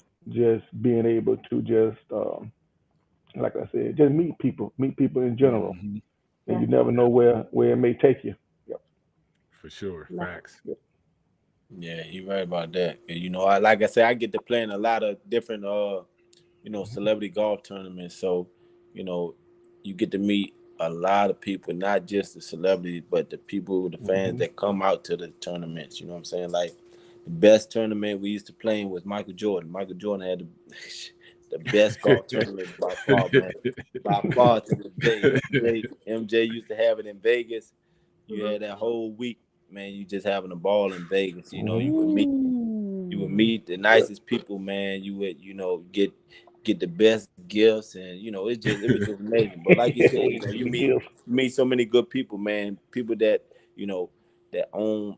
being able to just like I said, just meet people in general, and you never know where it may take you. Yep. For sure, facts. Yep. Yeah, you're right about that. And, you know, like I said, I get to play in a lot of different, you know, celebrity golf tournaments. So, you know, you get to meet a lot of people, not just the celebrities, but the people, the fans that come out to the tournaments. You know what I'm saying? Like, the best tournament we used to play in was Michael Jordan. Michael Jordan had the best golf tournament by far, man. By far to the day. MJ used to have it in Vegas. You had that whole week, man, you just having a ball in Vegas. You know, you would meet the nicest people, man. You would, you know, get the best gifts, and you know, it was just amazing. But like you said, you know, you meet so many good people, man. People that, you know, that own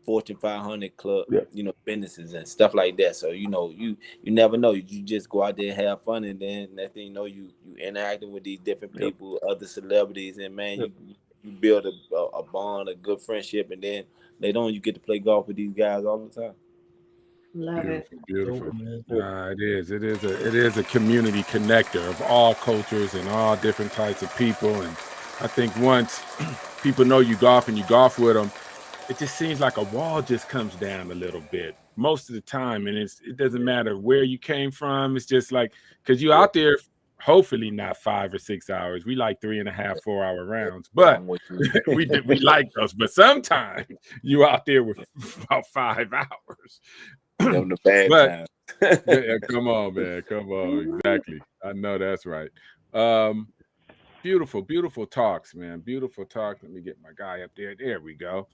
Fortune 500 club, you know, businesses and stuff like that. So, you know, you never know. You just go out there and have fun, and then next thing you know, you interacting with these different people, other celebrities, and man, you build a bond, a good friendship, and then later on you get to play golf with these guys all the time. Love it. Beautiful. It is a community connector of all cultures and all different types of people. And I think once people know you golf and you golf with them, it just seems like a wall just comes down a little bit most of the time. And it doesn't matter where you came from. It's just like, because you're out there, hopefully not 5 or 6 hours. We like 3.5, 4 hour rounds, but we like those. But sometimes you out there with about 5 hours. On the bad time. Yeah, come on, man. Come on. Exactly. I know that's right. Beautiful, beautiful talks, man. Beautiful talk. Let me get my guy up there. There we go.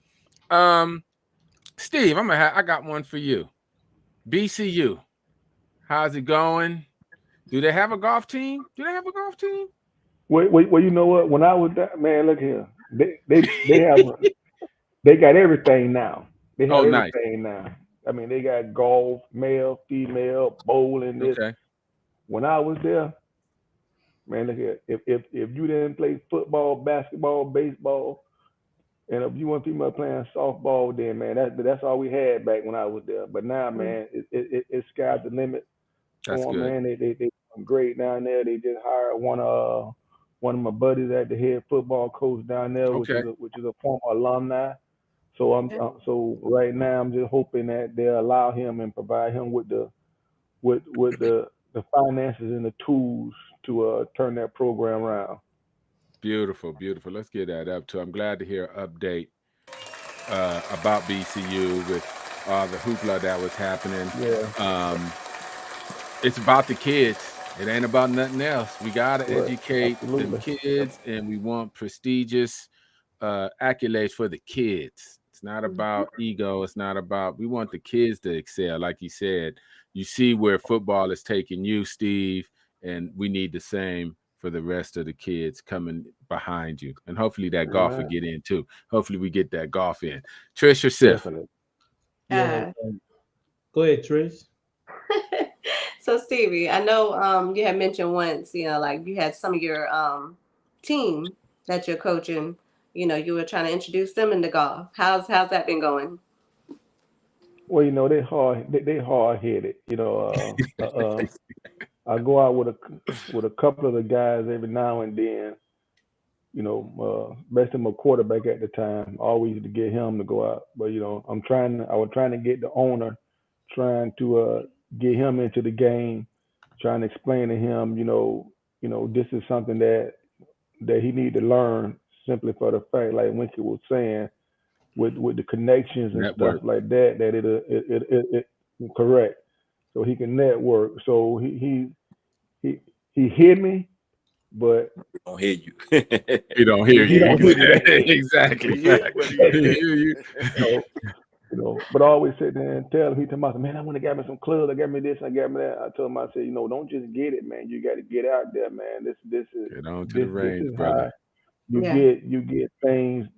Steve, I got one for you. BCU. How's it going? Do they have a golf team? Well, you know what? When I was there, man, look here. They got everything now. They have everything now. I mean, they got golf, male, female, bowling. This. Okay. When I was there, man, look at if you didn't play football, basketball, baseball, and if you want female playing softball, then man, that's all we had back when I was there. But now, man, it's sky's the limit That's for 'em, good. man. They doing great down there. They just hired one of my buddies at the head football coach down there, Okay. which is a former alumni. So so right now I'm just hoping that they'll allow him and provide him with the finances and the tools to turn that program around. Beautiful, beautiful. Let's get that up too. I'm glad to hear an update about BCU with all the hoopla that was happening. Yeah. It's about the kids. It ain't about nothing else. We gotta educate them kids, and we want prestigious accolades for the kids. It's not about ego. It's not about. We want the kids to excel, like you said. You see where football is taking you, Steve, and we need the same for the rest of the kids coming behind you. And hopefully that golf will get in too. Hopefully we get that golf in. Trish, your Sif. Yeah. Go ahead, Trish. So Stevie, I know you had mentioned once, like you had some of your team that you're coaching, you were trying to introduce them into golf. How's that been going? Well, they hard headed. I go out with a couple of the guys every now and then. Especially my quarterback at the time. I always used to get him to go out, but I was trying to get the owner, trying to get him into the game, trying to explain to him, this is something that he need to learn simply for the fact, like Winky was saying, with the connections and Network. stuff like that, that it correct. So he can network. So he hear me, but he don't hear you. He don't hear He you. don't hear me. Exactly. He hear you. But I always sit there and tell him, he tell me, man, I want to get me some clubs, I got me this, I got me that. I told him, I said, don't just get it, man. You got to get out there, man. This is Get on to the range, this is brother. how you get things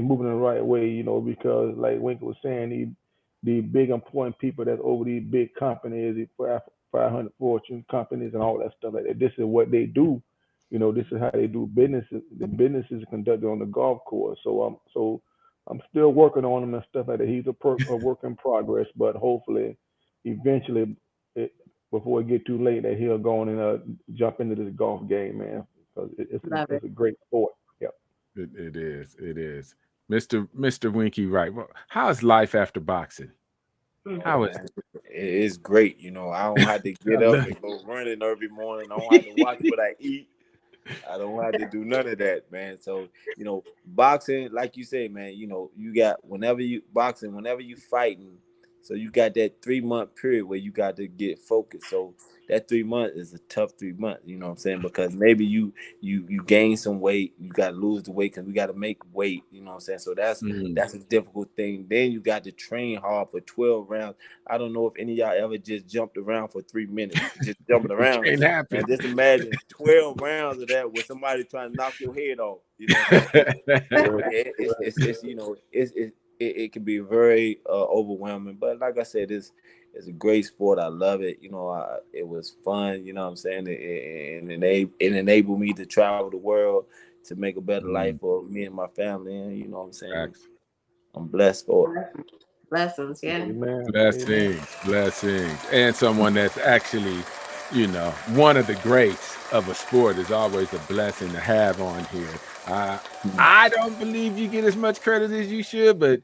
moving in the right way, because like Winky was saying, these big important people that's over these big companies, these 500 Fortune companies and all that stuff like that. This is what they do. This is how they do businesses. The businesses are conducted on the golf course. So I'm still working on him and stuff like that. He's a work in progress, but hopefully, eventually, before it get too late, that he'll go on and jump into this golf game, man. Because it's a great sport. Yep. It is. Mr. Winky Wright. Well, how is life after boxing? How is it? It's great. I don't have to get up and go running every morning. I don't have to watch what I eat. I don't have to do none of that, man. So, boxing, like you say, man, you got whenever you fighting, so you got that 3-month period where you got to get focused. So that 3 months is a tough 3 months, you know what I'm saying? Because maybe you gain some weight, you got to lose the weight because we got to make weight, you know what I'm saying? So that's a difficult thing. Then you got to train hard for 12 rounds. I don't know if any of y'all ever just jumped around for 3 minutes, just jumping around. Can't happen. And just imagine 12 rounds of that with somebody trying to knock your head off. It can be very overwhelming, but like I said, it's a great sport. I love it. It was fun. You know what I'm saying? It enabled me to travel the world to make a better life for me and my family. And you know what I'm saying? Facts. I'm blessed for it. Blessings, yeah. Amen. Blessings. And someone that's actually, one of the greats of a sport is always a blessing to have on here. I don't believe you get as much credit as you should, but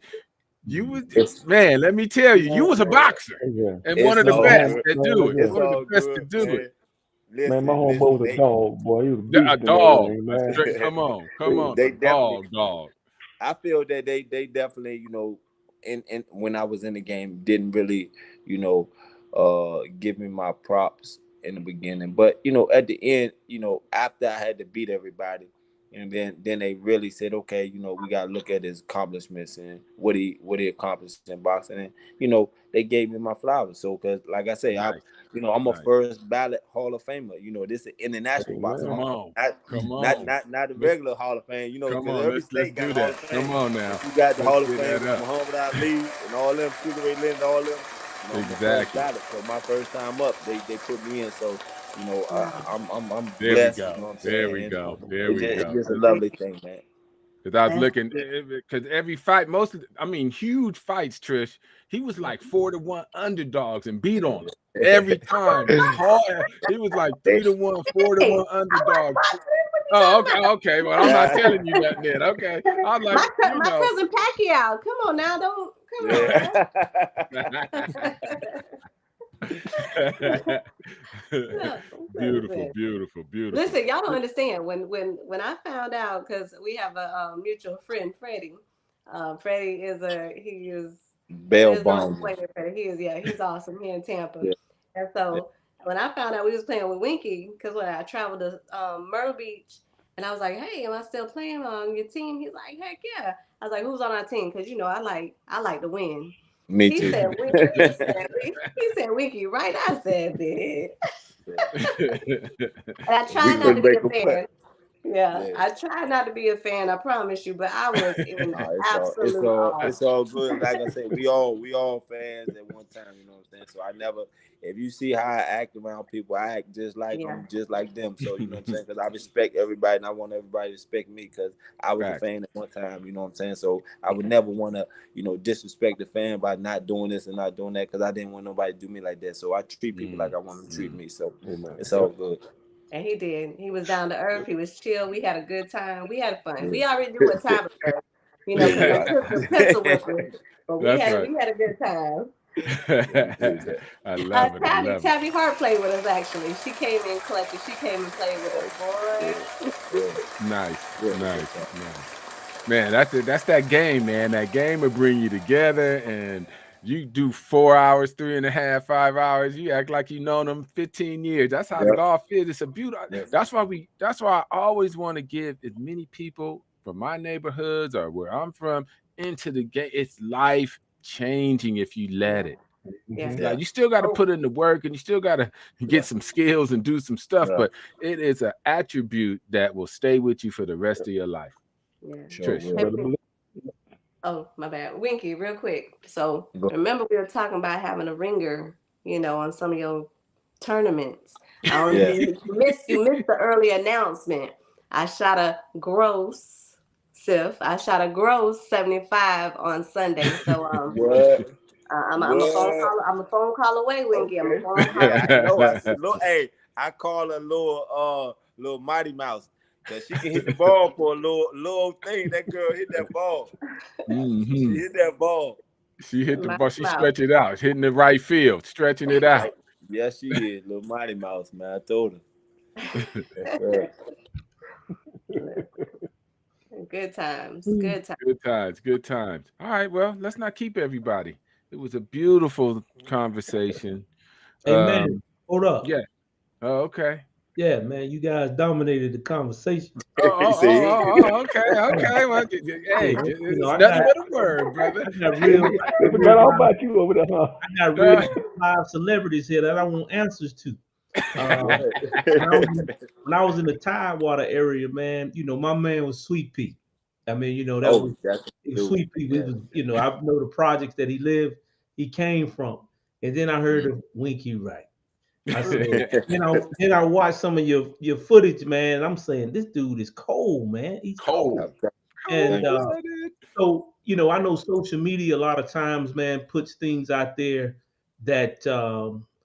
you was, man, let me tell you, you was a boxer and one of the best that do it. It's One of all the best good, to do man. it. Listen, man, my homeboy was a dog, boy. He was a dog. Come on. They dog. I feel that they definitely, and when I was in the game, didn't really, give me my props in the beginning. But, at the end, after I had to beat everybody, And then they really said, okay, you know, we got to look at his accomplishments and what he accomplished in boxing. And, you know, they gave me my flowers. So, because like I say, Nice. I'm a Nice. first ballot Hall of Famer. You know, this is international boxing. Come Hall on. Come on. Not the regular Hall of Fame. You know, Come because on. every Let's state do got a Hall that. of Fame. Come on now. You got the Hall of get Fame, that up. Muhammad Ali and all them, Sugar Ray Leonard, all them. You know, I'm the first Exactly. ballot. So my first time up, they put me in. So, you know, I'm There we blessed. go. You know what I'm There saying? we And go. There we it's go. just a lovely thing, man. Because I was That's looking, because every fight, huge fights, Trish, he was like 4-1 underdogs and beat on them every time. He was like 3-1, 4-1 underdogs. Oh, okay. Well, I'm not telling you that then. Okay. I'm like, my cousin Pacquiao. Come on now, don't Beautiful. Listen, y'all don't understand. When I found out, because we have a mutual friend, Freddie. Freddie is Bell bond. He's awesome here in Tampa. Yeah. And so when I found out we was playing with Winky, because when I traveled to Myrtle Beach, and I was like, hey, am I still playing on your team? He's like, heck yeah. I was like, who's on our team? Because, you know, I like to win. Me He too. said, he said, Winky Wright. I said, bitch. And I tried not to be a fan. Yeah, I tried not to be a fan. I promise you, but I was in absolute awe. It's all good. Like I said, we all fans at one time. You know what I'm saying? So I never. If you see how I act around people, I act just like them, just like them. So you know what I'm saying? Because I respect everybody, and I want everybody to respect me because I was a fan at one time. You know what I'm saying? So I would never want to, you know, disrespect the fan by not doing this and not doing that because I didn't want nobody to do me like that. So I treat people like I want them to treat me. So it's all good. And he did. He was down to earth. He was chill. We had a good time. We had fun. We already knew what time it was, you know, because pencil whipping. But we had a good time. I love it. Tabby Hart played with us actually. She came in collected. She came and played with us, boy. Nice. Man, that's that game, man. That game will bring you together, and you do 4 hours, 3.5, 5 hours. You act like you known them 15 years. That's how golf is. It's a beautiful. That's why I always want to give as many people from my neighborhoods or where I'm from into the game. It's life changing if you let it. Like you still got to put in the work and you still got to get some skills and do some stuff, but it is an attribute that will stay with you for the rest of your life. Trish. Oh, my bad. Winky, real quick. So remember we were talking about having a ringer, you know, on some of your tournaments. You missed the early announcement. I shot a gross 75 on Sunday. So I'm a phone call away, Winky. I'm a phone call away. I know. I said, I call a little Mighty Mouse. Cause she can hit the ball for a little thing. That girl hit that ball. She hit that ball. She hit the ball. She stretched it out. Hitting the right field. Stretching it out. Yes, she is. Little Mighty Mouse, man. I told her. Good times. Good times. All right. Well, let's not keep everybody. It was a beautiful conversation. Hey, man, hold up. Yeah. Oh, okay. Yeah, man, you guys dominated the conversation. Okay. Well, hey, it's nothing but a word, brother. I forgot all about you over there, huh? I got real live celebrities here that I want answers to. When I was in the Tidewater area, man, you know, my man was Sweet Pea. I mean, you know, Sweet Pea. Yeah. You know, I know the projects that he came from. And then I heard of Winky Wright. I said, then I watched some of your footage, man. And I'm saying this dude is cold, man. He's cold. And so, you know, I know social media a lot of times, man, puts things out there that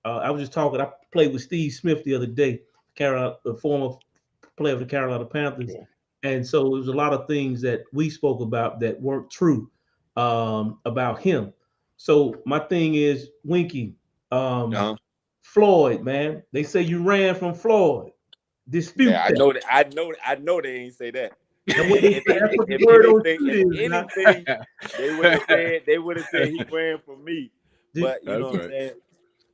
I was just talking. I played with Steve Smith the other day, the former player of the Carolina Panthers. Yeah. And so there was a lot of things that we spoke about that weren't true about him. So my thing is, Winky, Floyd, man. They say you ran from Floyd. Dispute. Yeah, I know they ain't say that. If anything, they would have said he ran from me. But you know what I'm saying?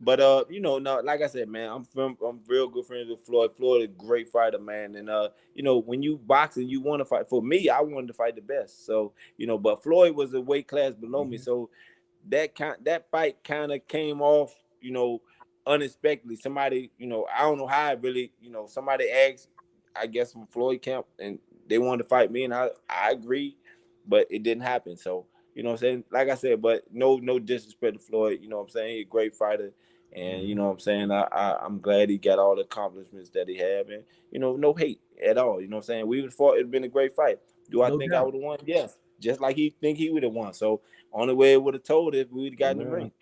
But you know, no, like I said, man, I'm real good friends with Floyd. Floyd is a great fighter, man. And you know, when you boxing, you want to fight. For me, I wanted to fight the best. So, you know, but Floyd was a weight class below me. So that fight kind of came off, you know, unexpectedly. Somebody, you know, I don't know how it really, you know, somebody asked, I guess from Floyd camp, and they wanted to fight me, and I agreed, but it didn't happen. So, you know what I'm saying? Like I said, but no disrespect to Floyd, you know what I'm saying? He's a great fighter. And you know what I'm saying? I'm glad he got all the accomplishments that he had, and you know, no hate at all. You know what I'm saying? We would fought, it'd been a great fight. Do I No think doubt. I would have won? Yes. Just like he think he would have won. So only way it would have told if we'd gotten in the ring.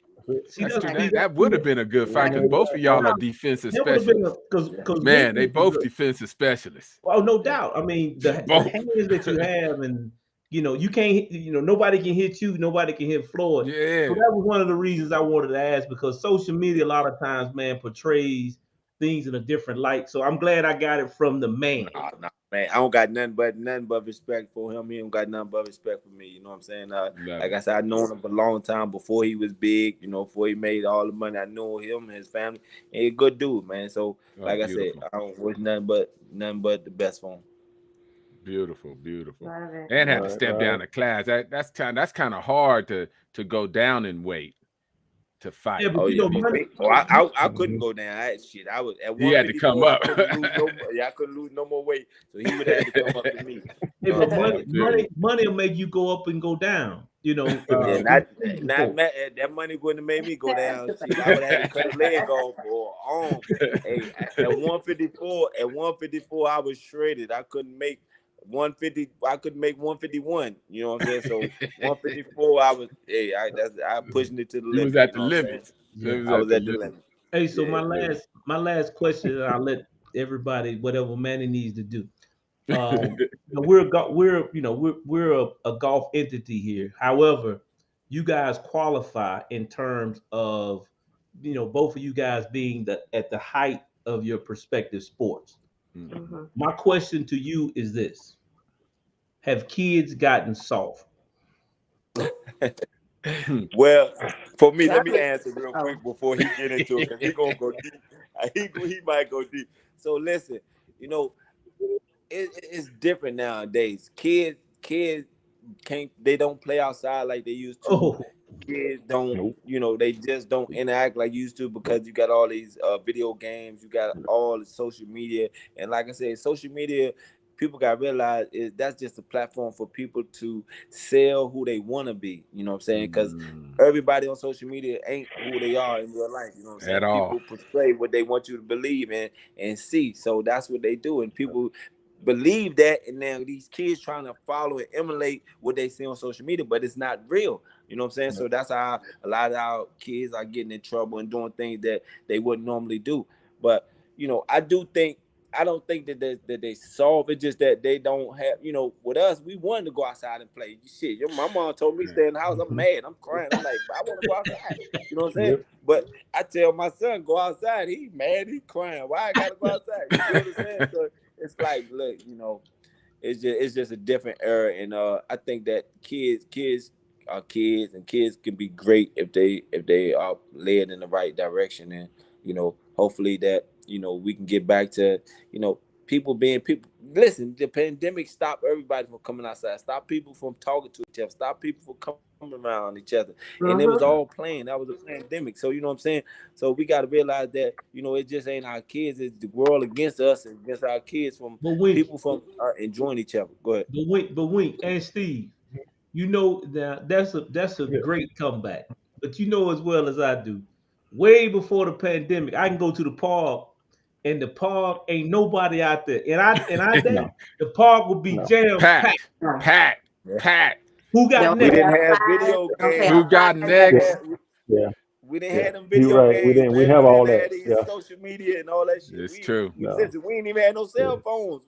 See, That would have been a good fight because both of y'all are defensive that would have been specialists. because Man, they both defensive specialists. Oh, no doubt. I mean, the hands that you have, and you know, you can't, you know, nobody can hit you, nobody can hit Floyd. Yeah. So that was one of the reasons I wanted to ask, because social media a lot of times, man, portrays things in a different light. So I'm glad I got it from the man. Nah, man, I don't got nothing but respect for him. He don't got nothing but respect for me. You know what I'm saying? Like I said, I known him for a long time before he was big. You know, before he made all the money. I knew him and his family. And he a good dude, man. So like I said, I don't wish nothing but the best for him. Beautiful. And had to step down a class. That's kind of hard to go down in weight to fight. Yeah, but I couldn't go down. I was at 154. He had to come up. I couldn't lose no more weight, so he would have had to come up to me. Yeah, but money will make you go up and go down. You know, that money wouldn't have made me go down. Shit, I would have had to cut a leg off or arm. Hey, at 154, I was shredded. I couldn't make 150. I couldn't make 151. You know what I'm saying? So 154, I pushing it to the limit. He was at the limit. I was at the limit. Hey, so my last question, and I'll let everybody whatever Manny needs to do. We're a golf entity here. However, you guys qualify in terms of, you know, both of you guys being at the height of your respective sports. Mm-hmm. My question to you is this: have kids gotten soft? Well, for me, let me answer real quick before he get into it. He gonna go deep. He might go deep. So listen, you know, it's different nowadays. Kids they don't play outside like they used to. Oh. Kids don't, you know, they just don't interact like used to because you got all these video games, you got all the social media, and like I said, social media, people got to realize that's just a platform for people to sell who they want to be. You know what I'm saying? Because everybody on social media ain't who they are in real life. You know what I'm saying? At all. People portray what they want you to believe in and see. So that's what they do, and people believe that, and now these kids trying to follow and emulate what they see on social media, but it's not real. You know what I'm saying? So that's how a lot of our kids are getting in trouble and doing things that they wouldn't normally do. But you know, I don't think that they solve it. Just that they don't have, you know, with us, we wanted to go outside and play. Shit, my mom told me stay in the house. I'm mad. I'm crying. I'm like, I want to go outside. You know what I'm saying? Yep. But I tell my son, go outside. He mad. He crying. Why I gotta go outside? You know what I'm saying? So it's like, look, you know, it's just a different era, and I think that kids are kids, and kids can be great if they are led in the right direction, and you know, hopefully that, you know, we can get back to, you know, people being people. Listen, the pandemic stopped everybody from coming outside, stopped people from talking to each other, stopped people from coming around each other, and it was all playing. That was a pandemic. So you know what I'm saying? So we got to realize that, you know, it just ain't our kids, it's the world against us and against our kids from people from enjoying each other. Go ahead. But Wink and Steve, you know, that's a great comeback. But you know as well as I do, way before the pandemic, I can go to the park, and the park ain't nobody out there, and I think the park would be jam packed. Who got next? We didn't have video games. Who got next? Yeah. We didn't have them video games. We have all that. Social media and all that shit. It's true. Listen, we ain't even had no cell phones.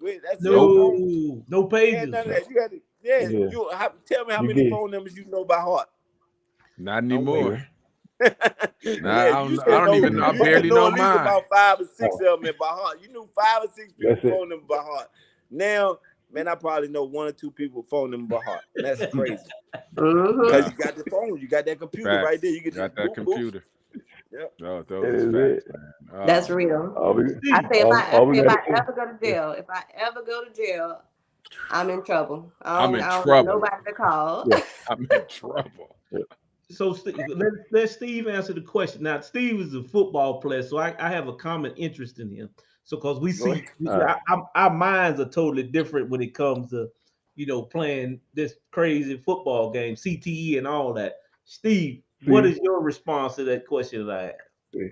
No pages. None of that. You had to, you tell me how many phone numbers you know by heart. Not anymore. I don't even know. I barely know at least mine. about 5 or 6 of them by heart. You knew 5 or 6 people phone numbers by heart. Now, man, I probably know 1 or 2 people phone numbers by heart. And that's crazy. Because you got the phone, you got that computer right there. You got that computer. Yep. Oh, That those is are facts, it. man. That's Oh, real. All we, I say all we if got I to ever go to jail, I'm in trouble. I'm in I don't got trouble. nobody to call. yeah, I'm in trouble. So let Steve answer the question. Now, Steve is a football player, so I have a common interest in him. So because we Go see ahead. our minds are totally different when it comes to playing this crazy football game, CTE and all that. Steve, what See, is your response to that question that I asked? see,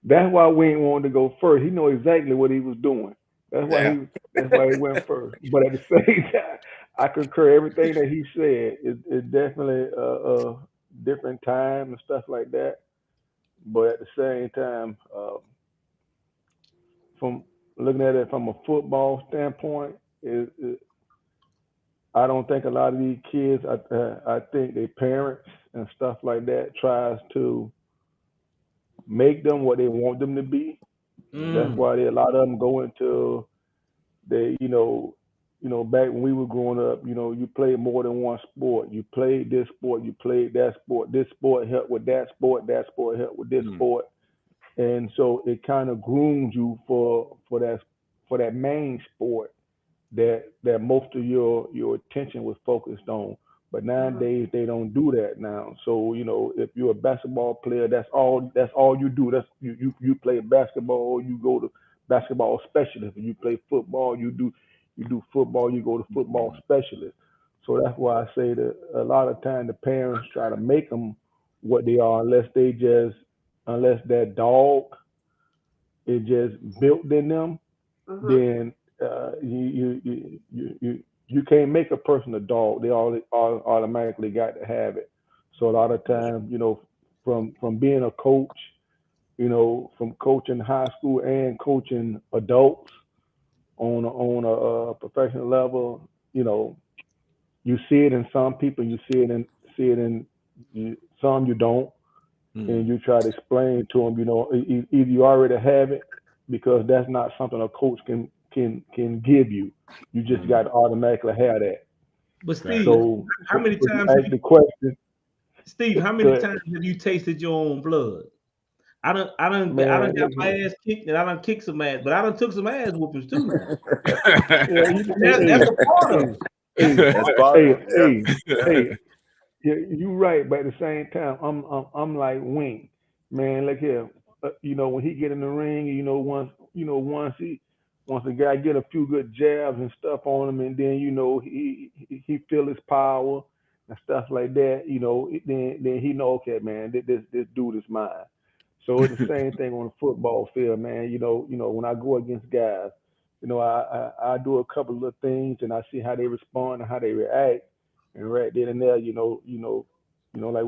that's why Wayne wanted to go first. He know exactly what he was doing. That's why Yeah. he went first. But at the same time, I concur everything that he said. It's definitely a different time and stuff like that. But at the same time, from looking at it from a football standpoint, I don't think a lot of these kids. I think their parents and stuff like that tries to make them what they want them to be. That's Mm, why a lot of them go into they, back when we were growing up, you played more than one sport. You played this sport, you played that sport. This sport helped with that sport helped with this Mm. sport, and so it kind of grooms you for that main sport that most of your attention was focused on. But nowadays they don't do that now. So if you're a basketball player, that's all you do. That's you play basketball. You go to basketball specialist. If you play football, you do football. You go to football specialist. So that's why I say that a lot of time the parents try to make them what they are, unless that dog is just built in them, then you can't make a person a dog. They all automatically got to have it. So a lot of times, from being a coach, from coaching high school and coaching adults on a professional level, you see it in some people, you see it in some you don't, and you try to explain to them, either you already have it because that's not something a coach can give you. You just got to automatically have that. but Steve, Facts. So, how many so you times ask the question, Steve, how many good times have you tasted your own blood? I done man. got Look my here. ass kicked and I done kicked some ass, but I done took some ass whoopings too now. Yeah, And that's a part of hey, it. hey, That's part hey, of it. hey, Yeah. hey. Yeah, you right, but at the same time, I'm like Wink, man. Look here, when he get in the ring, once the guy get a few good jabs and stuff on him, and then he feel his power and stuff like that, then he know, okay, man, this dude is mine. So it's the same thing on the football field, man. When I go against guys, I do a couple of things and I see how they respond and how they react, and right then and there, like we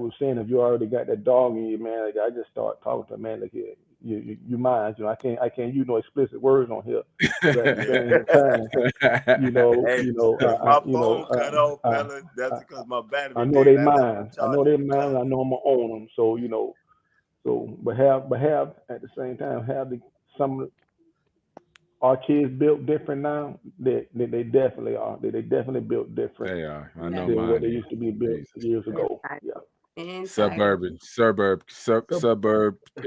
were saying, if you already got that dog in you, man, like I just start talking to them, man, like you mind, I can't use no explicit words on here, but at the same time, Hey, if my phone cut off, fella, that's because my I battery know dead. they I left my mind. I know charger they in the mind. car. I know I'm gonna own them. So but have at the same time have some our kids built different now. They definitely are. They definitely built different They are. I know than what mine they is. used to be built Jesus. years ago. Yeah. Entitled. Suburb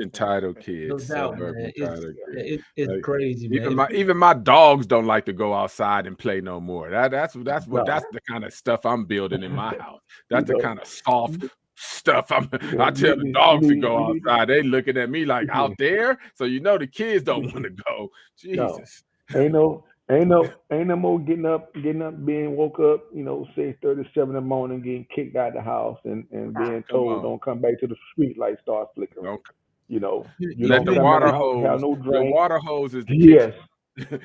entitled No kids. doubt, Suburb man. entitled kids. It's Like, crazy, even man. my dogs don't like to go outside and play no more. That's No. the kind of stuff I'm building in my house. you That's the know. kind of soft stuff I You tell the need. You dogs to need. go You need. outside. They looking at me like Yeah. out there. So the kids don't want to go. No. Jesus. Ain't no more getting up, being woke up, 6:37 in the morning, getting kicked out of the house and being Come told on. don't come back to the street light start flickering. Don't You let don't the You come in the water house, have hose. no Your drink. water hose is the Yes, kitchen.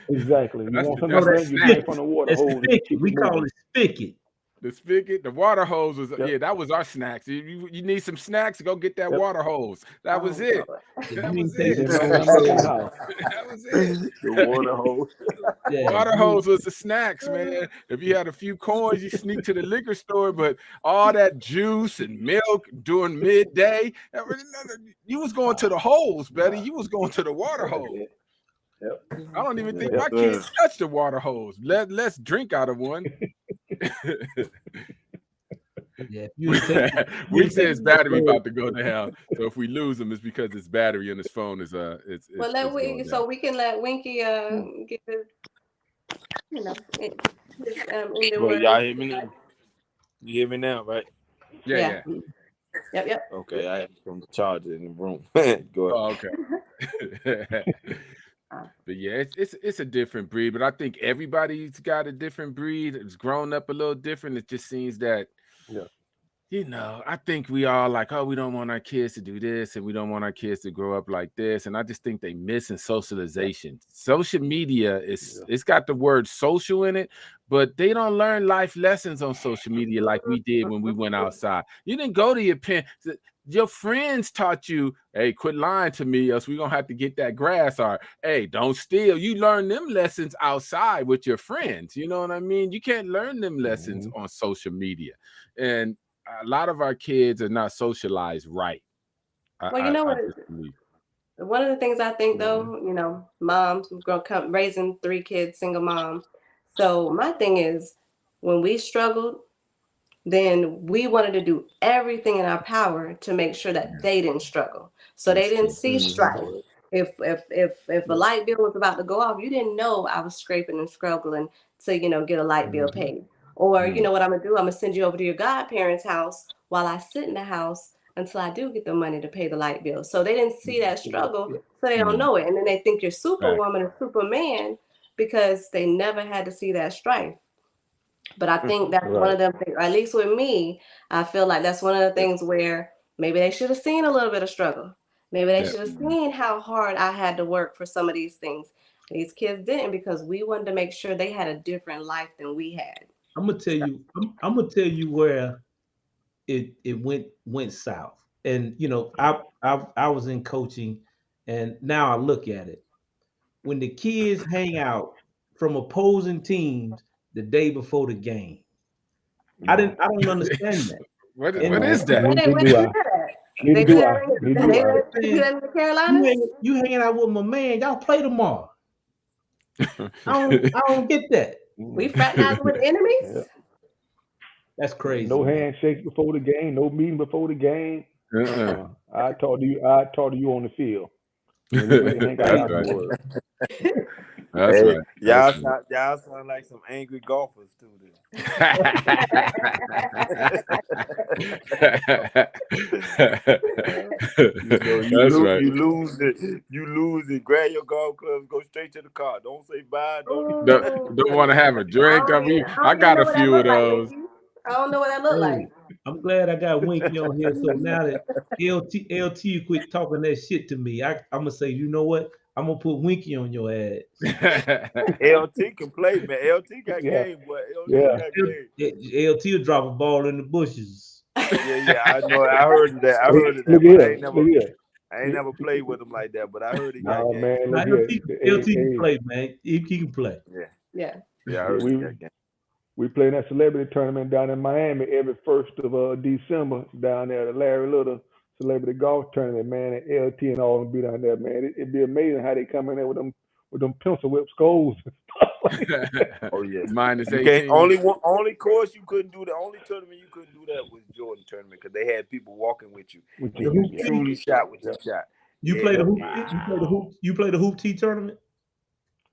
exactly. You want something know to That's the that drink, you drink from snacks. the water that's hose and spigot. keep it We call moving. it spigot. The spigot, the water hose was Yep, that was our snacks. You need some snacks, go get that yep. water hose. That was Oh, it. Lord. If That you was ain't You take it. the didn't bring time, nothing back in the house. That was it. The water hose. yeah, Water hose was the snacks, man. If you had a few coins, you sneak to the liquor store, but all that juice and milk during midday, you was going to the holes, Betty. Nah, You was going to the water that's hose. it. Yep, I don't even think Yes, my yep. sir. kids touch the water hose. Let's drink out of one. Yeah, you ain't take, We said his battery about to go down. So if we lose him, it's because his battery on his phone is it's Well, going so down. we can let Winky get his, ending Bro, word. y'all hear me now? You hear me now, right? Yeah. Yep. Okay, I had from the charger in the room. Go ahead. Oh, okay. But yeah, it's a different breed. But I think everybody's got a different breed. It's grown up a little different. It just seems that, I think we all like, oh, we don't want our kids to do this, and we don't want our kids to grow up like this. And I just think they missing socialization. Social media it's got the word social in it, but they don't learn life lessons on social media like we did when we went outside. You didn't go to your parents. Your friends taught you, hey, quit lying to me, else we're gonna have to get that grass. Or hey, don't steal. You learn them lessons outside with your friends. You know what I mean? You can't learn them lessons on social media. And a lot of our kids are not socialized right. Well, you know what? One of the things I think, though, moms raising 3 kids, single mom. So my thing is, when we struggled, then we wanted to do everything in our power to make sure that they didn't struggle. So they didn't see strife. If a light bill was about to go off, you didn't know I was scraping and struggling to, get a light bill paid. Or you know what I'm gonna do? I'm gonna send you over to your godparents' house while I sit in the house until I do get the money to pay the light bill. So they didn't see that struggle, so they don't know it. And then they think you're Superwoman or Superman because they never had to see that strife. But I think that's one of them things, at least with me, I feel like that's one of the things where maybe they should have seen a little bit of struggle. Maybe they should have seen how hard I had to work for some of these things. These kids didn't, because we wanted to make sure they had a different life than we had. I'm gonna tell you. I'm gonna tell you where it went south. And I was in coaching, and now I look at it. When the kids hang out from opposing teams the day before the game, I don't understand that. What is that? Neither do I. The Carolinas? You hanging out with my man, y'all play tomorrow. I don't get that. We fraternize with enemies? Yeah. That's crazy. No handshakes before the game, no meeting before the game. I talk to you on the field. That's right. That's Hey, right. Y'all sound like some angry golfers too. You lose it. Grab your golf clubs, go straight to the car. Don't say bye. Don't want to have a drink. I got a few of those. I don't know what that look like. I'm glad I got Winky on here. So now that LT quit talking that shit to me, I'm gonna say, you know what? I'm gonna put Winky on your ass. LT can play, man. LT got game, boy. Got game. LT will drop a ball in the bushes. Yeah, I know. I heard of that. I ain't never played with him like that, but I heard he got game. Man, LT can play, man. He can play. Yeah. I heard he got game. We play in that celebrity tournament down in Miami every 1st of December down there, the Larry Little celebrity golf tournament, man. And LT and all them be down there, man. It'd be amazing how they come in there with them pencil whip skulls and stuff like that. Oh yeah, -18. Only course you couldn't do the only tournament you couldn't do that was Jordan tournament, because they had people walking with you. You truly shot with your shot. You play the hoop. You play the hoop T tournament.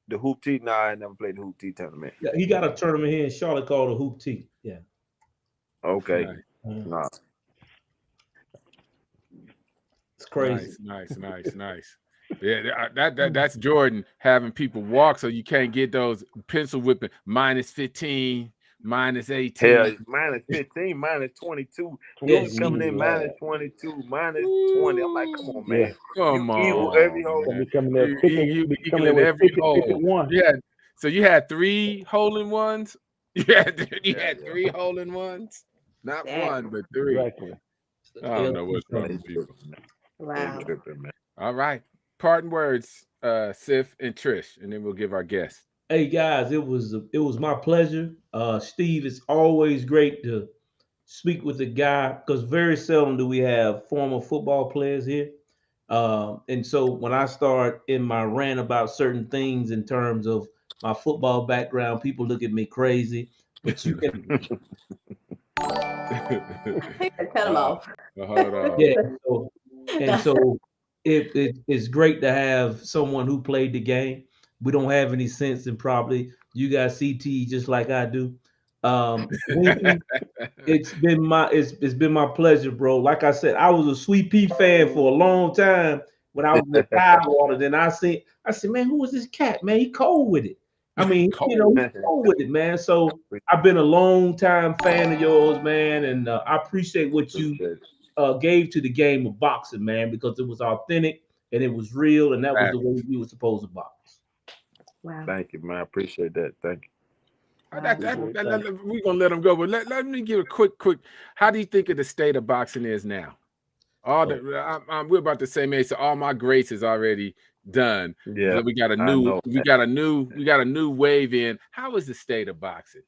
The hoop T? Nah, I never played the hoop T tournament. Yeah, he got a tournament here in Charlotte called the hoop T. Yeah. Okay. Nah. It's crazy. Nice. Yeah, that's Jordan having people walk so you can't get those pencil whipping -15, -18. Hell, -15, -22. He's coming in -22, -20. I'm like, come on, man. Yeah. Come on. Every hole. Coming every hole. Yeah. So you had 3 hole-in-ones? You had 3 hole-in-ones? Not one, but 3. Exactly. I don't know what's wrong with people. Wow. All right. Parting words, Sif and Trish, and then we'll give our guest. Hey guys, it was my pleasure. Steve, it's always great to speak with a guy, because very seldom do we have former football players here. And so when I start in my rant about certain things in terms of my football background, people look at me crazy. But Cut him off. Hold on. Yeah. So it's great to have someone who played the game. We don't have any sense, and probably you guys CT just like I do. Winky, it's been my pleasure, bro. Like I said, I was a Sweet Pea fan for a long time when I was with Tidewater. Then I said, man, who is this cat? Man, he cold with it. I mean, he's cold with it, man. So I've been a long time fan of yours, man, and I appreciate what you gave to the game of boxing, man, because it was authentic and it was real, and that was the way we were supposed to box. Wow. Thank you, man. I appreciate that. Thank you. We're gonna let him go, but let me give a quick. How do you think of the state of boxing is now? We're about the same age, so all my greats is already done. Yeah, we got a new wave in. How is the state of boxing?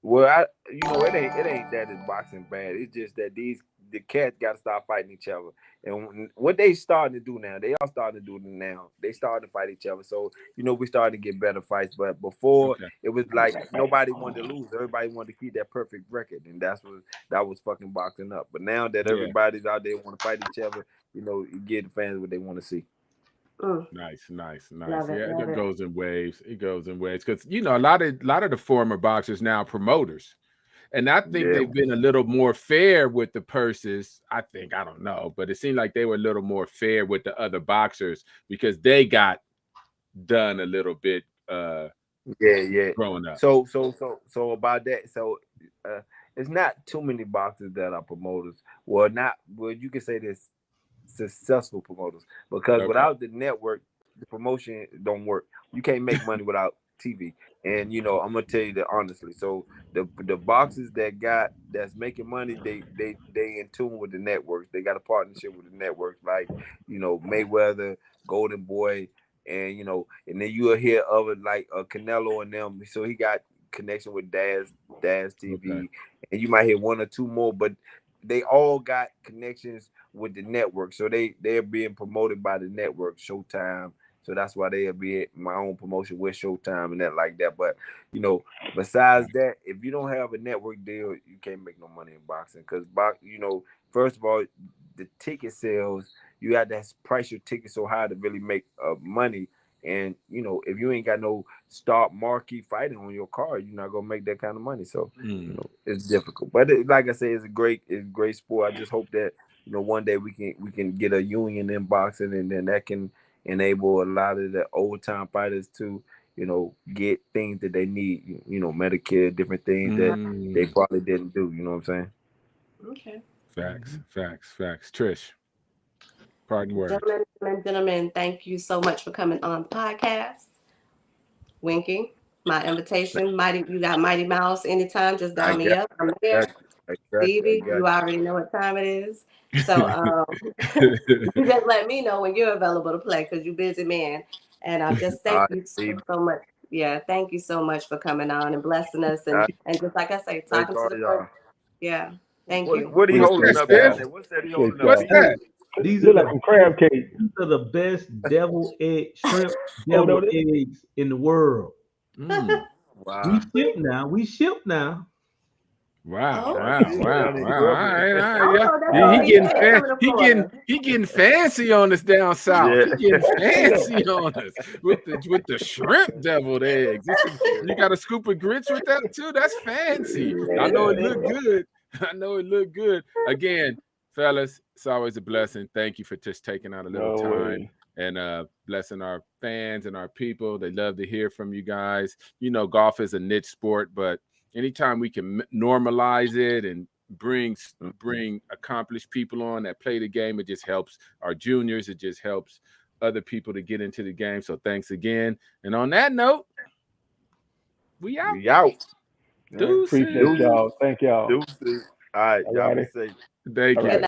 Well, it ain't that it's boxing bad. It's just that the cats got to start fighting each other. And what they starting to do now, they all starting to do it now. They starting to fight each other. So, we starting to get better fights. But before, it was like nobody wanted to lose. Everybody wanted to keep that perfect record. And that was fucking boxing up. But now that everybody's out there want to fight each other, you give the fans what they want to see. Nice. It goes in waves. It goes in waves because a lot of the former boxers now promoters, and I think they've been a little more fair with the purses. I don't know, but it seemed like they were a little more fair with the other boxers because they got done a little bit. Growing up. So about that. So it's not too many boxers that are promoters. Well, you can say this. Successful promoters, because without the network, the promotion don't work. You can't make money without TV. And I'm gonna tell you that honestly. So the boxers that's making money, they in tune with the networks. They got a partnership with the networks, like Mayweather, Golden Boy, and and then you'll hear of it like Canelo and them. So he got connection with Daz TV, and you might hear one or two more, but they all got connections with the network. So they're being promoted by the network, Showtime. So that's why they'll be at my own promotion with Showtime and that like that. But, besides that, if you don't have a network deal, you can't make no money in boxing. Because, first of all, the ticket sales, you have to price your ticket so high to really make money. And, if you ain't got no star marquee fighting on your card, you're not going to make that kind of money. So, it's difficult. But like I say, it's a great sport. I just hope that, one day we can get a union in boxing, and then that can enable a lot of the old time fighters to, get things that they need, Medicare, different things that they probably didn't do. You know what I'm saying? Okay. Facts. Trish. Pardon words. Gentlemen, thank you so much for coming on the podcast. Winky, my invitation. You got Mighty Mouse anytime, just dial me up. I'm there. Stevie, you already know what time it is. So you just let me know when you're available to play because you're busy man. And I just thank you so much. Yeah, thank you so much for coming on and blessing us and just like I say, talking to the folks. Yeah. Thank you. What are you holding up down there? What's that he holding up? What's that? These are like some crab cakes. These are the best shrimp devil eggs in the world. Wow. We ship now. Wow. Oh, All right. He getting fancy on us down south. Yeah. He getting fancy on us with the shrimp deviled eggs. You got a scoop of grits with that too? That's fancy. I know it looked good. Again, fellas, it's always a blessing. Thank you for just taking out a little time and blessing our fans and our people. They love to hear from you guys. Golf is a niche sport, but anytime we can normalize it and bring accomplished people on that play the game, it just helps our juniors. It just helps other people to get into the game. So thanks again. And on that note, we out. Appreciate y'all. Thank y'all. Deuces. All right, y'all be safe. Thank you.